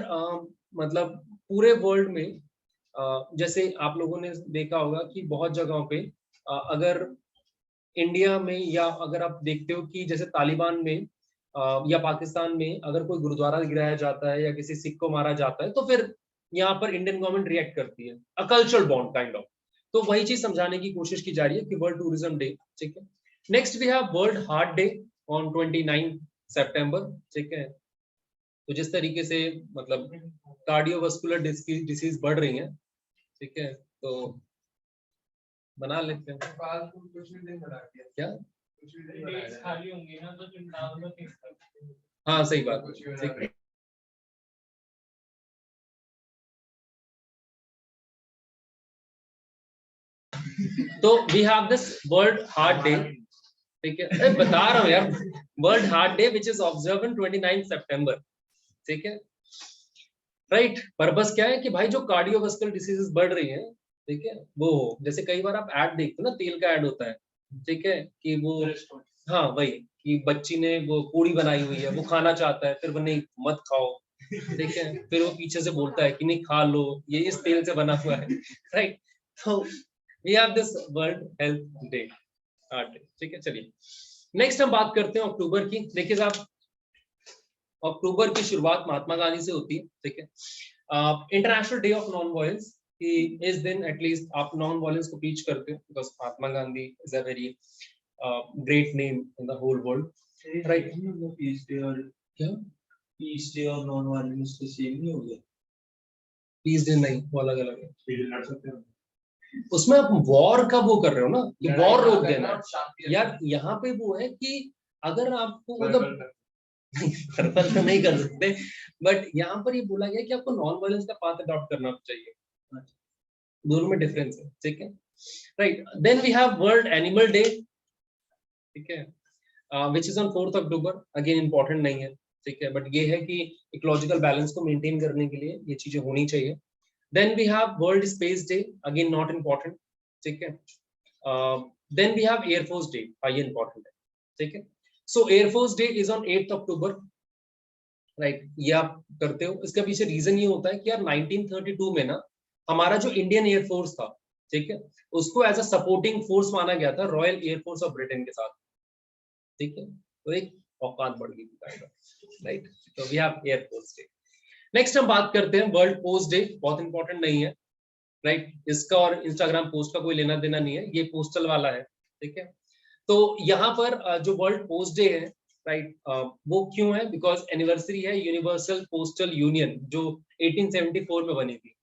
मतलब पूरे वर्ल्ड में जैसे आप लोगों ने देखा होगा कि बहुत जगहों पे अगर इंडिया में, या अगर आप देखते हो कि जैसे तालिबान में या पाकिस्तान में अगर कोई गुरुद्वारा गिराया जाता है या किसी सिख को मारा जाता है, तो फिर यहाँ पर इंडियन गवर्नमेंट रिएक्ट करती है, a cultural bond kind of. तो वही चीज समझाने की कोशिश की जा रही है कि वर्ल्ड टूरिज्म डे। ठीक है, next we have world heart day on 29 September. ठीक है, तो जिस तरीके से मतलब कार्डियोवास्कुलर डिसीज बढ़ रही है, ठीक है, तो बना लेते हैं कुछ भी दिन बना दिया क्या, कुछ भी दिन बना दिया खाली होंगी ना तो चिंता में फिक्स कर। हाँ सही बात कुछ है, भी ठीक है। तो we have this world heart day. ठीक है, अरे बता रहा हूँ यार, world heart day which is observe in 29 September. ठीक है, राइट। पर्पस क्या है कि भाई जो कार्डियोवास्कुलर डिसीजेस बढ़ रही हैं, ठीक है, वो जैसे कई बार आप ऐड देखते हो ना, तेल का ऐड होता है, ठीक है, कि वो, हाँ वही, कि बच्ची ने वो पूड़ी बनाई हुई है, वो खाना चाहता है, फिर वो नहीं मत खाओ, ठीक है, फिर वो पीछे से बोलता है कि नहीं खा लो, ये इस तेल से बना हुआ है, राइट। तो we have this world health day, heart day. ठीक है, चलिए नेक्स्ट हम बात करते हैं अक्टूबर की। देखिए साहब, अक्टूबर की शुरुआत महात्मा गांधी से होती है। ठीक है, international day of non violence, कि इस दिन एटलीस्ट आप नॉन वायलेंस को टीच करते हो, because Mahatma Gandhi is a very great name in the whole world, right. Peace day और क्या पीस डे और नॉन वायलेंस के सेम नहीं हो गया? पीस डे नहीं, वो अलग अलग है, लड़ सकते हैं उसमें आप वॉर का वो कर रहे हो ना, कि वॉर रोक देना और शांति यार। यहाँ पे वो है कि अगर आपको मतलब पर्पल तो नहीं कर सकते, बट यहाँ पर ये बोला गया कि आपको नॉन वायलेंस का पाथ अडॉप्ट करना चाहिए, दोनों में डिफरेंस है। ठीक है, right. Then we have world animal day. ठीक है, which is on 4 October, again important नहीं है, ठीक है, बट ये है कि इकोलॉजिकल बैलेंस को मेंटेन करने के लिए ये चीजें होनी चाहिए। Then we have world space day, again not important, ठीक है। Then we have air force day, ये इंपॉर्टेंट है, ठीक है। So air force day is on 8 October, right. ये आप करते हो, इसका पीछे रीजन ये होता है कि यार 1932 में ना हमारा जो इंडियन एयरफोर्स था, ठीक है, उसको एज अ सपोर्टिंग फोर्स माना गया था रॉयल एयरफोर्स ऑफ ब्रिटेन के साथ, ठीक है, तो एक औकात बढ़ गई थी, राइट। तो we have air force day. Next हम बात करते हैं वर्ल्ड पोस्ट डे, बहुत इंपॉर्टेंट नहीं है, राइट। इसका और इंस्टाग्राम पोस्ट का कोई लेना देना नहीं है, ये पोस्टल वाला है, ठीक है। तो यहाँ पर जो वर्ल्ड पोस्ट डे है, राइट, वो क्यों है? बिकॉज एनिवर्सरी है यूनिवर्सल पोस्टल यूनियन, जो 1874 में बनी थी,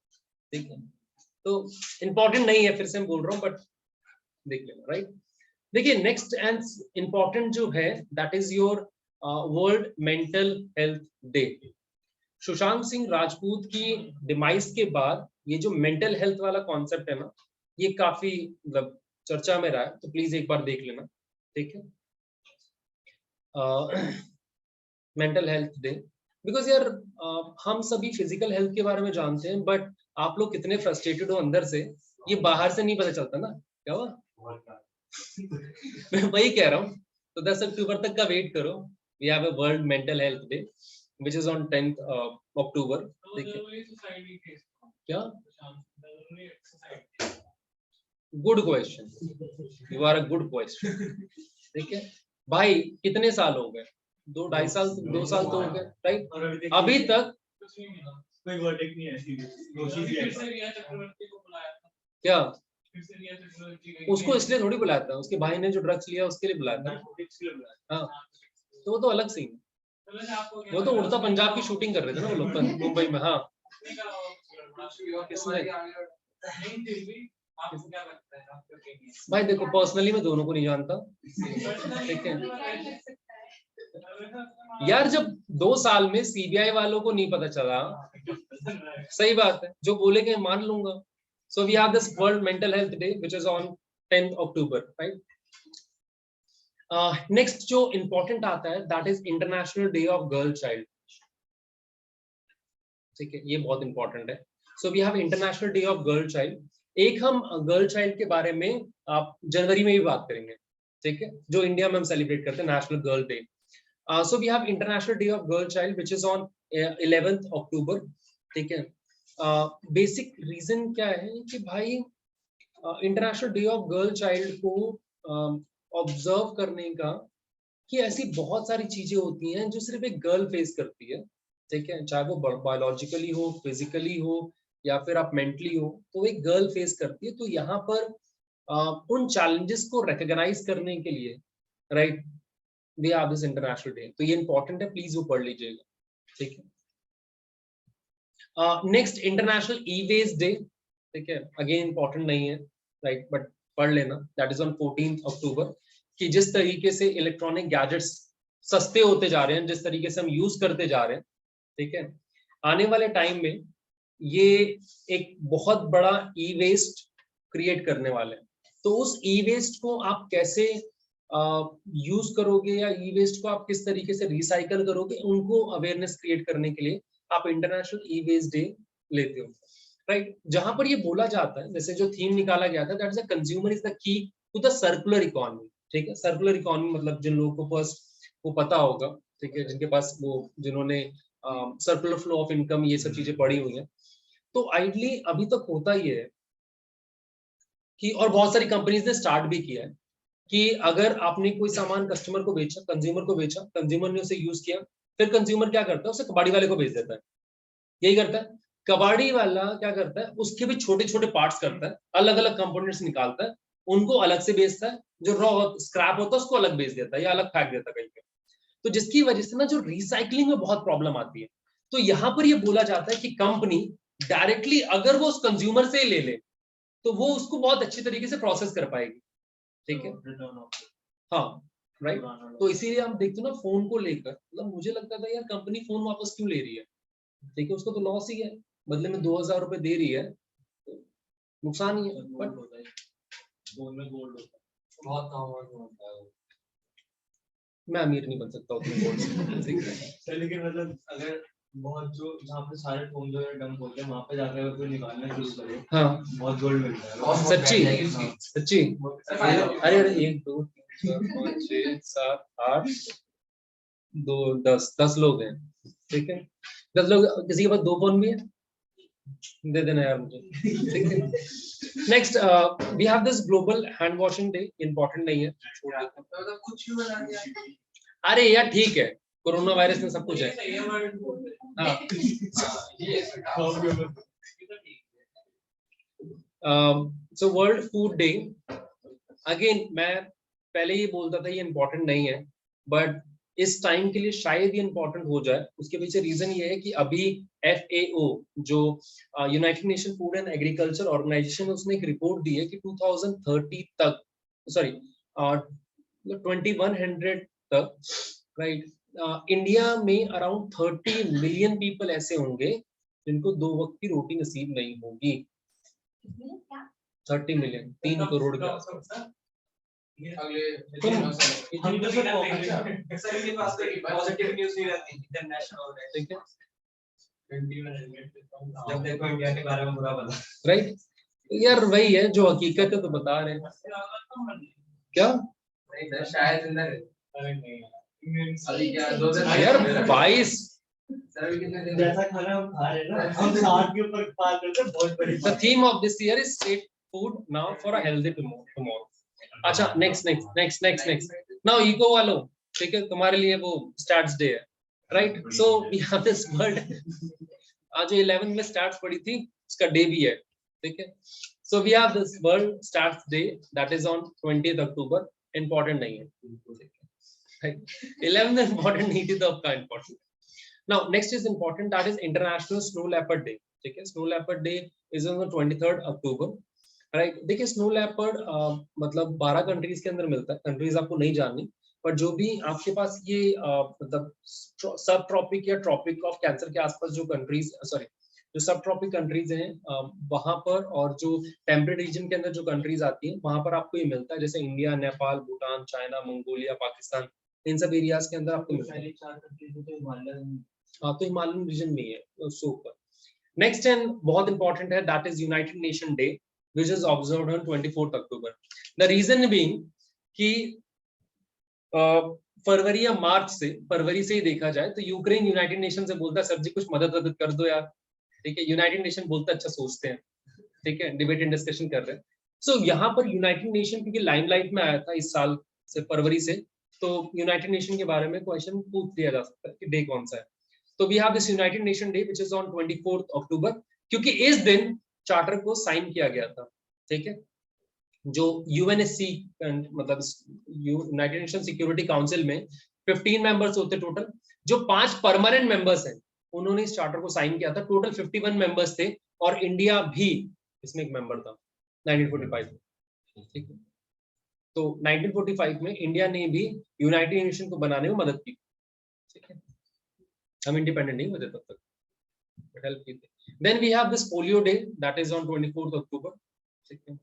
ठीक है। तो इंपॉर्टेंट नहीं है, फिर से मैं बोल रहा हूँ, बट देख लेना, राइट। देखिए नेक्स्ट एंड इंपॉर्टेंट जो है, that is your world mental health day. Sushant Singh Rajput की डिमाइस के बाद ये जो मेंटल हेल्थ वाला कॉन्सेप्ट है ना, ये काफी मतलब चर्चा में रहा है, तो प्लीज एक बार देख लेना, ठीक है। मेंटल हेल्थ डे, बिकॉज यार हम सभी फिजिकल हेल्थ के बारे में जानते हैं, बट आप लोग कितने फ्रस्ट्रेटेड हो अंदर से, ये बाहर से नहीं पता चलता ना। क्या हुआ? मैं वही कह रहा हूँ, तो 10 अक्टूबर तक का वेट करो। We have a world mental health day which is on 10th October. देखिए क्या, good question, you are a good question, ठीक है भाई। कितने साल हो गए? 2-2.5 साल, 2 साल तो हो गए, राइट। अभी तक कोई वर्डिक्ट नहीं है, क्या उसको इसलिए थोड़ी बुलाया था, उसके भाई ने जो ड्रग्स लिया उसके लिए बुलाया था। हाँ, तो वो तो अलग सीन, वो तो उड़ता पंजाब की शूटिंग कर रहे थे ना वो लोग मुंबई में। हाँ, किसने? भाई देखो, पर्सनली मैं दोनों को नहीं जानता, ठीक है यार। जब 2 साल में सीबीआई वालों को नहीं पता चला, सही बात है, जो बोलेंगे मान लूंगा। So we have this world mental health day which is on 10th October, right. Next जो इंपॉर्टेंट आता है that is international day of girl child, ठीक है, ये बहुत इंपॉर्टेंट है। So we have international day of girl child. एक हम गर्ल चाइल्ड के बारे में आप जनवरी में भी बात करेंगे, ठीक है, जो इंडिया में हम सेलिब्रेट करते हैं, national girl day. So we have international day of girl child which is on 11th October, ठीक है। बेसिक रीजन क्या है कि भाई international day of girl child को ऑब्जर्व करने का, कि ऐसी बहुत सारी चीजें होती हैं जो सिर्फ एक गर्ल फेस करती है, ठीक है, चाहे वो बायोलॉजिकली हो, फिजिकली हो, या फिर आप मेंटली हो, तो एक गर्ल फेस करती है। तो यहाँ पर उन चैलेंजेस को रिकॉग्नाइज करने के लिए, right, we have this international day. तो ये इंपॉर्टेंट है, प्लीज वो पढ़ लीजिएगा, ठीक है। Next international e waste day, ठीक है, अगेन इंपॉर्टेंट नहीं है, राइट, बट पढ़ लेना, दैट इज ऑन 14th अक्टूबर। कि जिस तरीके से इलेक्ट्रॉनिक गैजेट्स सस्ते होते जा रहे हैं, जिस तरीके से हम यूज करते जा रहे हैं, ठीक है, आने वाले टाइम में ये एक बहुत बड़ा ई वेस्ट क्रिएट करने वाले हैं। तो उस ई वेस्ट को आप कैसे यूज करोगे, या ई वेस्ट को आप किस तरीके से रिसाइकल करोगे, उनको अवेयरनेस क्रिएट करने के लिए आप इंटरनेशनल ई वेस्ट डे लेते हो, राइट। जहां पर ये बोला जाता है, जैसे जो थीम निकाला गया था, that is the consumer is the key to the circular economy, ठीक है। सर्कुलर इकोनॉमी मतलब जिन लोगों को पास वो पता होगा, ठीक है, जिनके पास वो, जिन्होंने सर्कुलर फ्लो ऑफ इनकम ये सब चीजें पढ़ी हुई हैं। तो आइडली अभी तक होता ही है कि, और बहुत सारी कंपनीज ने स्टार्ट भी किया है कि अगर आपने कोई सामान कस्टमर को बेचा, कंज्यूमर को बेचा, कंज्यूमर ने उसे यूज किया, फिर कंज्यूमर क्या करता है, उसे कबाड़ी वाले को बेच देता है। यही करता है कबाड़ी वाला, क्या करता है, उसके भी छोटे छोटे पार्ट्स करता है, अलग अलग कंपोनेंट्स निकालता है, उनको अलग से बेचता है, जो रॉ स्क्रैप होता है उसको अलग बेच देता है या अलग फेंक देता है कहीं पे। तो जिसकी वजह से ना जो रिसाइकलिंग में बहुत प्रॉब्लम आती है। तो यहाँ पर ये बोला जाता है कि कंपनी डायरेक्टली अगर वो उस कंज्यूमर से ले ले, तो वो उसको बहुत अच्छी तरीके से प्रोसेस कर पाएगी, ठीक है। हाँ, राइट। तो इसीलिए हम देखते हैं ना, फोन को लेकर, मतलब मुझे लगता था यार कंपनी फोन वापस क्यों ले रही है, ठीक है, उसको तो लॉस ही है, बदले में 2000 रुपए दे रही है, तो नुकसान ही है। बट फोन में गोल्ड होता है, बहुत कॉमन होता है। मैं अमीर नहीं बन सकता उतने गोल्ड से, ठीक है। लेकिन मतलब अगर बहुत जो जहाँ पे सारे फोन जो है डंप होते हैं, वहाँ पे जाकर अगर कोई निकालना शुरू करे, हाँ, बहुत गोल्ड मिलता है। सच्ची सच्ची। अरे अरे 1 2 3 4 5 6 7 8 2 10 लोग हैं, ठीक है। 10 लोग, किसी के पास 2 फोन भी है, दे देना यार मुझे, ठीक है। Next we have this global hand washing day, important नहीं है, तो कुछ भी बना दिया। अरे यार ठीक है, कोरोना वायरस में सब कुछ है। हाँ, so world food day, again मैं पहले ही बोलता था ये इंपॉर्टेंट नहीं है, बट इस टाइम के लिए शायद ये इंपॉर्टेंट हो जाए। उसके पीछे रीजन ये है कि अभी FAO जो United Nation food and agriculture organisation, उसने एक रिपोर्ट दी है कि 2030 तक, सॉरी 2100 तक, राइट, इंडिया में अराउंड 30 मिलियन पीपल ऐसे होंगे जिनको 2 वक्त की रोटी नसीब नहीं होगी। 30 मिलियन, 3 करोड़ के आसपास। अगले हम तो सर के पास पॉजिटिव न्यूज़ नहीं रहती इंटरनेशनल, ठीक है, जब देखो इंडिया के बारे में बुरा बता, राइट। यार वही है जो हकीकत है, तो बता रहे हैं क्या। शायद अंदर अभी क्या 2 दिन यार 22 जैसा खाना हम खा रहे हैं ना, हम 60 के ऊपर बात करते हैं, बहुत बड़ी The theme of this year is safe food now for a healthy tomorrow. अच्छा, next. Now eco वालों, ठीक है, तुम्हारे लिए वो स्टार्स डे है, right. So we have this world, आज 11 में स्टार्स पड़ी थी, उसका डे भी है, ठीक है। So we have this World Stats Day that is on 20th October. Important नहीं है. Right. 11th important नहीं थी तो अब का important. Now next is important, that is International Snow Leopard Day. ठीक है. Snow Leopard Day is on the 23rd October. Right. देखिए स्नो लेपर्ड मतलब 12 कंट्रीज के अंदर मिलता है. कंट्रीज आपको नहीं जाननी, पर जो भी आपके पास ये मतलब सब ट्रॉपिक या ट्रॉपिक ऑफ कैंसर के आसपास जो कंट्रीज जो सब ट्रॉपिक कंट्रीज हैं वहां पर, और जो टेम्परेट रीजन के अंदर जो कंट्रीज आती हैं वहां पर आपको ये मिलता है, जैसे India, Nepal, Bhutan, China, Mongolia, Pakistan, इन सब एरियाज के अंदर आपको मिलता है. हाँ, तो हिमालयन रीजन में है उससे ऊपर. नेक्स्ट एंड बहुत इंपॉर्टेंट है, that is United Nation day which is observed on 24th October. The reason being कि फरवरी या मार्च से, फरवरी से ही देखा जाए तो यूक्रेन यूनाइटेड नेशन से बोलता है सर जी कुछ मदद कर दो यार. ठीक है. यूनाइटेड नेशन बोलता है अच्छा सोचते हैं. ठीक है. डिबेट एंड डिस्कशन कर रहे हैं. सो यहाँ पर यूनाइटेड नेशन क्योंकि लाइमलाइट में आया था इस साल से, फरवरी से, तो यूनाइटेड नेशन के बारे में क्वेश्चन पूछ लिया जा सकता है कि डे कौन सा है. तो we have this United Nation day which is on 24th October, क्योंकि इस दिन चार्टर को साइन किया गया था. ठीक है. जो यूएनएससी मतलब यूनाइटेड नेशन सिक्योरिटी काउंसिल में 15 मेंबर्स होते टोटल, जो 5 परमानेंट मेंबर्स हैं उन्होंने इस चार्टर को साइन किया था. टोटल 51 मेंबर्स थे और इंडिया भी इसमें एक मेंबर था 1945 में. ठीक है. तो 1945 में इंडिया ने भी यूनाइटेड नेशन को बनाने में मदद की. ठीक है. हम इंडिपेंडेंट नहीं हुए तब तक, बट हेल्प की थी. Then we have this polio day that is on 24th October. ठीक है.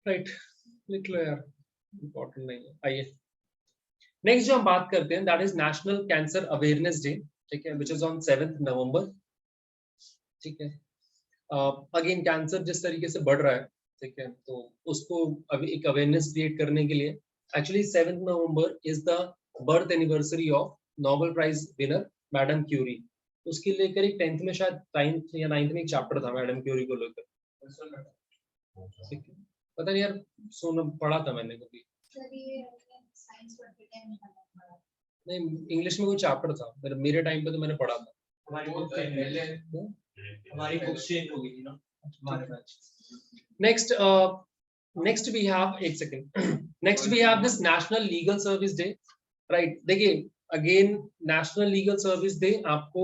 राइट. लिख लो यार, इंपॉर्टेंट नहीं है. आइए नेक्स्ट जो हम बात करते हैं that is national cancer awareness day. ठीक है. Which is on 7th November. ठीक है. अगेन कैंसर जिस तरीके से बढ़ रहा है, ठीक है, तो उसको अभी एक अवेयरनेस क्रिएट करने के लिए actually 7th November is the birth anniversary of Nobel prize winner madam Curie. उसके लेकर एक 10th में शायद 9th या 9th में एक चैप्टर था मैडम क्यूरी को लेकर. ठीक है. पता नहीं यार, सुन पढ़ा था मैंने कभी. नहीं, इंग्लिश में कोई चैप्टर था मेरे टाइम पे, तो मैंने पढ़ा था. हमारी बुक चेंज हो गई थी ना हमारे बैच. नेक्स्ट वी हैव, एक second, next we have this national legal service day. Right. देखिए again national legal service day आपको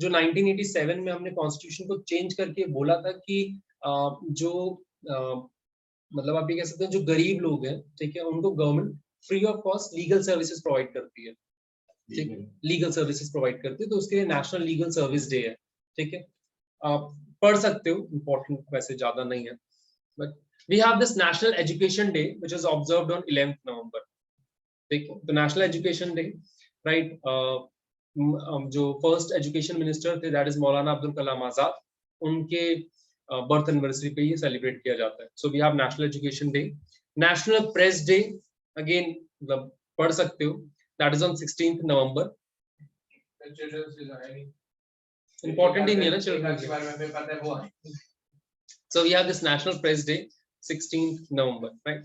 जो 1987 में हमने कॉन्स्टिट्यूशन को चेंज करके बोला था कि जो मतलब आप ये कह सकते हैं जो गरीब लोग हैं, ठीक है, उनको government free of cost legal services provide करती है. ठीक है. लीगल सर्विसेज प्रोवाइड करती है, तो उसके लिए नेशनल लीगल सर्विस डे है. ठीक है. आप पढ़ सकते हो, इंपॉर्टेंट वैसे ज्यादा नहीं है. But we have this national education day which is observed on 11th November. ठीक है. तो नेशनल एजुकेशन डे, राइट, जो फर्स्ट एजुकेशन मिनिस्टर थे दैट इज मौलाना अब्दुल कलाम आजाद, उनके बर्थ एनिवर्सरी पे ये सेलिब्रेट किया जाता है. So we have national education day. National press day again मतलब पढ़ सकते हो, that is on 16th November. Important ही नहीं है ना चिल्ड्रन के बारे में पता है वो. So we have this national press day 16th November, right.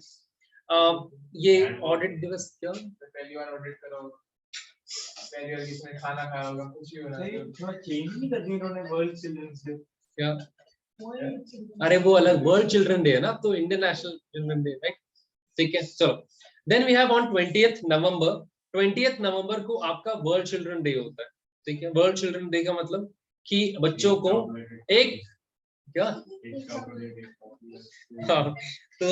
ये ऑडिट दिवस क्या पहली बार ऑडिट करा होगा, पहली बार किसने खाना खाया होगा, कुछ भी होना चाहिए. थोड़ा चेंज नहीं कर दिया उन्होंने वर्ल्ड चिल्ड्रंस डे. क्या? अरे वो अलग वर्ल्ड चिल्ड्रन डे है ना, तो Indian national children day, right. ठीक है. चलो then we have on 20th November. 20th November को आपका वर्ल्ड चिल्ड्रन डे होता है. ठीक है. वर्ल्ड चिल्ड्रन डे का मतलब कि बच्चों को एक क्या, हाँ, तो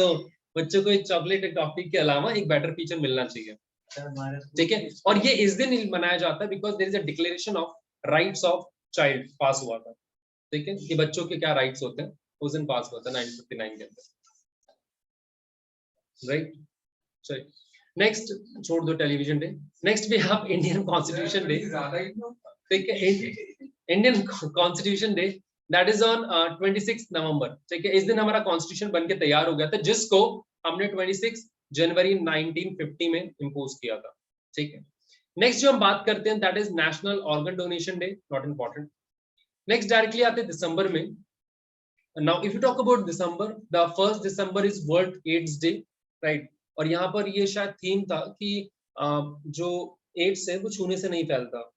बच्चों को एक चॉकलेट, एक टॉफी के अलावा एक बेटर फीचर मिलना चाहिए. ठीक है. और ये इस दिन मनाया जाता है because there is a declaration of rights of child पास हुआ था. ठीक है. कि बच्चों के क्या राइट्स होते हैं उस दिन पास हुआ था 1959 के अंदर. राइट. चलिए नेक्स्ट छोड़ दो television day. Next we have Indian constitution day. ठीक है. Indian constitution day that is on 26th November. ठीक है. इस दिन हमारा कॉन्स्टिट्यूशन बनके तैयार हो गया था, जिसको हमने 26 जनवरी 1950 में इम्पोज किया था. ठीक है. नेक्स्ट जो हम बात करते हैं that is national organ donation day. Not important. Next directly आते हैं दिसंबर में. Now if you talk about December, the 1st December is world AIDS day, right. और यहाँ पर ये शायद थीम था कि जो एड्स है वो छूने से नहीं फैलता.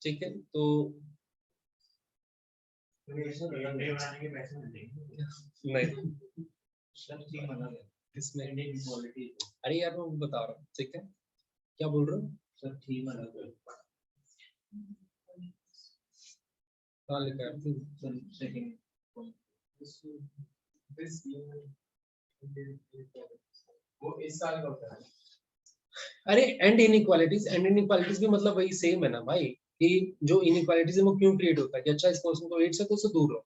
ठीक है. तो डे बनाने के पैसे मिलेंगे नहीं सब थीम अलग है, इसमें इंडियन इक्वालिटी अरे यार मैं बता रहा हूँ, ठीक है क्या बोल रहे हो, सब थीम अलग है। कहाँ लिखा है? सेकंड वो इस साल का होता है। अरे एंड इनइक्वालिटीज भी मतलब वही सेम है ना भाई, कि जो इनइक्वालिटीज है वो क्यों क्रिएट होता है कि अच्छा इस पर्सन को 8 से तो उससे दूर रहो,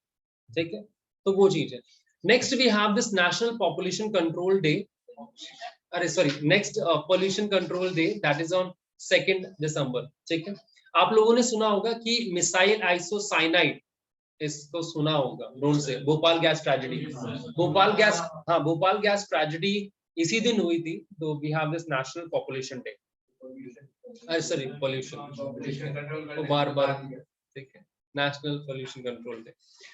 ठीक है, तो वो चीज है। Next we have this national population control day, अरे sorry next pollution control day, that is on 2 December, ठीक है। आप लोगों ने सुना होगा कि मिसाइल आइसोसाइनाइड, इसको सुना होगा ड्रोन से, Bhopal gas tragedy, Bhopal gas, हाँ भोपाल गैस ट्रेजेडी इसी दिन हुई थी, तो we have this national population day, sorry pollution, तो बार बार, ठीक है, national pollution control day.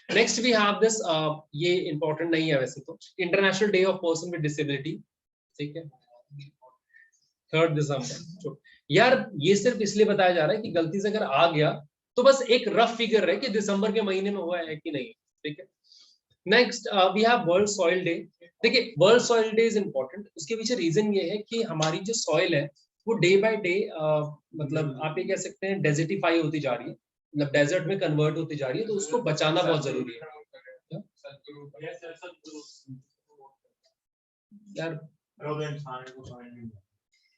Next we have this, ये इंपॉर्टेंट नहीं है वैसे तो, international day of person with disability, ठीक है, 3 दिसंबर। यार ये सिर्फ इसलिए बताया जा रहा है कि गलती से अगर आ गया तो बस एक रफ फिगर है कि दिसंबर के महीने में हुआ है कि नहीं, ठीक है। Next we have world soil day. देखिए world soil day is important, उसके पीछे रीजन ये है कि हमारी जो सॉइल है वो डे बाय डे मतलब आप ये कह सकते हैं डेजर्टिफाई होती जा रही है, मतलब डेजर्ट में कन्वर्ट होती जा रही है, तो उसको बचाना बहुत जरूरी है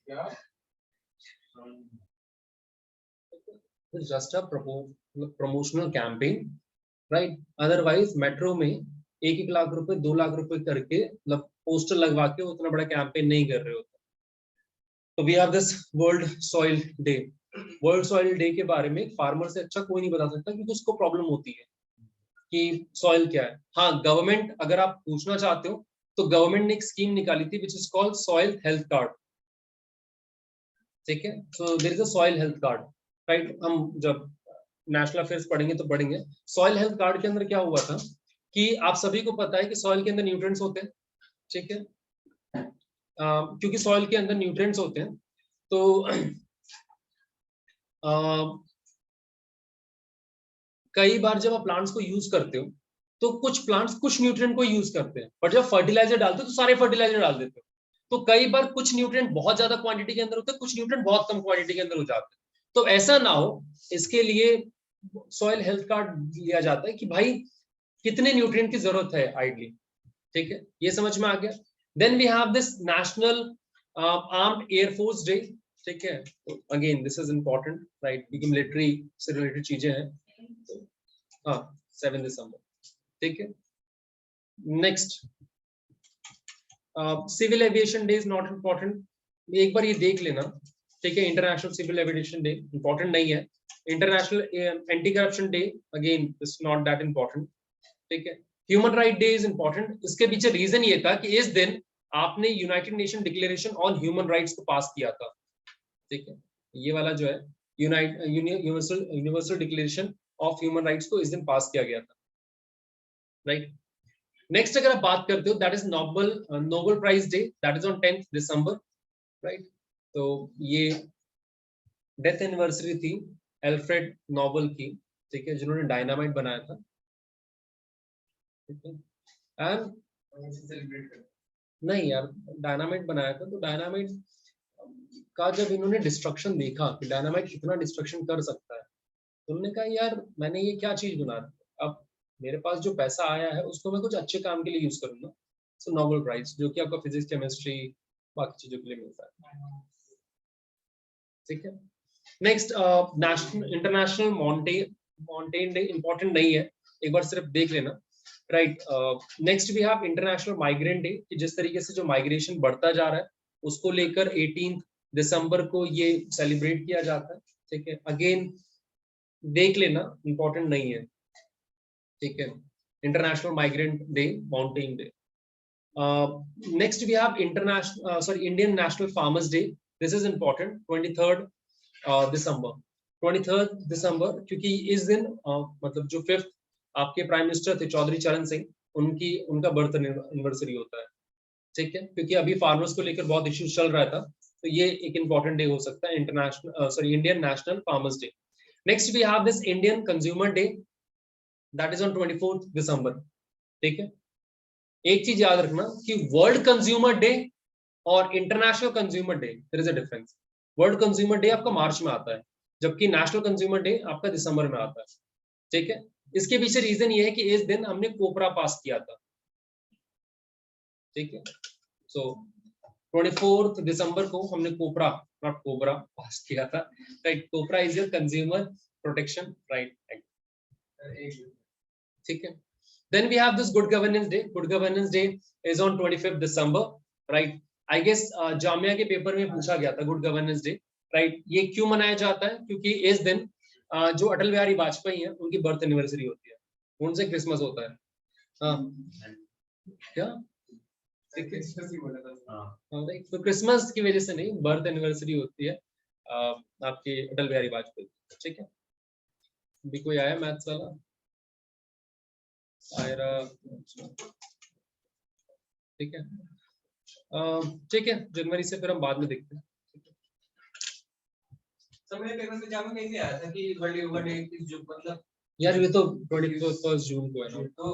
यार। Just a promotional campaign, right, otherwise metro में 1-1 लाख रुपए 2 लाख रुपए करके मतलब पोस्टर लगवा के उतना बड़ा कैंपेन नहीं कर रहे होते। तो we have this world soil day. World soil day के बारे में फार्मर से अच्छा कोई नहीं बता सकता, क्योंकि उसको प्रॉब्लम होती है कि सॉइल क्या है। हाँ गवर्नमेंट, अगर आप पूछना चाहते हो तो गवर्नमेंट ने एक स्कीम निकाली थी which is called soil health card, ठीक है, so there is a soil health card, right. हम जब नेशनल अफेयर्स पढ़ेंगे तो पढ़ेंगे सॉइल हेल्थ कार्ड के अंदर क्या हुआ था कि आप सभी को पता है कि सॉइल के अंदर न्यूट्रिएंट्स होते हैं, ठीक है, क्योंकि सॉइल के अंदर न्यूट्रिएंट्स होते हैं तो कई बार जब आप प्लांट्स को यूज करते हो तो कुछ प्लांट्स कुछ न्यूट्रिएंट को यूज करते हैं, बट जब फर्टिलाइजर डालते हो तो सारे फर्टिलाइजर डाल देते हो, तो कई बार कुछ न्यूट्रिएंट बहुत ज्यादा क्वांटिटी के अंदर होते हैं, कुछ न्यूट्रिएंट बहुत कम क्वांटिटी के अंदर हो जाते हैं। तो ऐसा ना हो, इसके लिए सॉइल हेल्थ कार्ड लिया जाता है कि भाई कितने न्यूट्रिएंट की जरूरत है आइडली, ठीक है, ये समझ में आ गया। Then we have this national armed air force day, ठीक है, तो again this is important, right, क्योंकि मिलिट्री से रिलेटेड चीजें हैं। हाँ 7 दिसंबर, ठीक है। Next civil aviation day is not important, एक बार ये देख लेना, ठीक है। International civil aviation day important नहीं है। International anti corruption day again it's not that important, ठीक है। Human right day is important, इसके पीछे रीजन ये था कि इस दिन आपने United nation declaration on human rights को पास किया था, ठीक है, ये वाला जो है universal declaration of human rights को इस दिन पास किया गया था, राइट। नेक्स्ट अगर आप बात करते हो that is Nobel prize day, that is on 10 December, right. तो ये डेथ एनिवर्सरी थी एल्फ्रेड नोबेल की, ठीक है, जिन्होंने डायनामाइट बनाया था, ठीक है। एंड सेलिब्रेट नहीं यार, डायनामाइट बनाया था, तो डायनामाइट का जब इन्होंने डिस्ट्रक्शन देखा कि डायनामाइट कितना डिस्ट्रक्शन कर सकता है, तो उन्होंने कहा यार मैंने ये क्या चीज बना दी, अब मेरे पास जो पैसा आया है उसको मैं कुछ अच्छे काम के लिए यूज करूंगा। सो नोबेल प्राइज जो कि आपका फिजिक्स केमिस्ट्री बाकी चीजों के लिए मिलता है, ठीक है। Next national international mountain day important नहीं है, एक बार सिर्फ देख लेना, right. Next we have international migrant day, कि जिस तरीके से जो माइग्रेशन बढ़ता जा रहा है उसको लेकर 18 दिसंबर को ये सेलिब्रेट किया जाता है, ठीक है। अगेन देख लेना, इंपॉर्टेंट नहीं है, ठीक है। International migrant day, mountain day. Next we have Indian national farmers day, this is important, 23 December, 23 December, क्योंकि इस दिन मतलब जो 5th आपके प्राइम मिनिस्टर थे चौधरी चरण सिंह, उनका बर्थ एनिवर्सरी होता है, ठीक है, क्योंकि अभी फार्मर्स को लेकर बहुत इश्यूज चल रहा था, तो ये एक इंपॉर्टेंट डे हो सकता है, Indian national farmers day. Next we have this Indian consumer day, that is on 24 December. ठीक है, एक चीज याद रखना कि वर्ल्ड कंज्यूमर डे और international consumer day there is a difference. World consumer day आपका मार्च में आता है, जबकि नेशनल कंज्यूमर डे आपका दिसंबर में आता है। ठीक है, इसके पीछे रीजन ये है कि इस दिन हमने कोपरा पास किया था। ठीक है, सो 24 दिसंबर को हमने कोपरा, नॉट कोबरा, पास किया था। Right, COPRA is your consumer protection right act. ठीक है, then we have this good governance day. Good governance day is on 25th December, right? I guess Jamia के पेपर में पूछा गया था गुड गवर्नेंस डे, राइट? ये क्यों मनाया जाता है? क्योंकि इस दिन जो अटल बिहारी वाजपेयी हैं उनकी बर्थ एनिवर्सरी होती है, उनसे क्रिसमस होता है। हाँ क्या, तो क्रिसमस की वजह से नहीं, बर्थ एनिवर्सरी होती है आपके अटल बिहारी वाजपेयी। ठीक है, अभी कोई आया मैथ्स वाला? आयरा, ठीक है, ठीक है, जनवरी से फिर हम बाद में देखते हैं। समय पेपर में जामा कैसे आया था कि वर्ल्ड योगा डे किस जो मतलब यार ये तो 21 जून को है ना। तो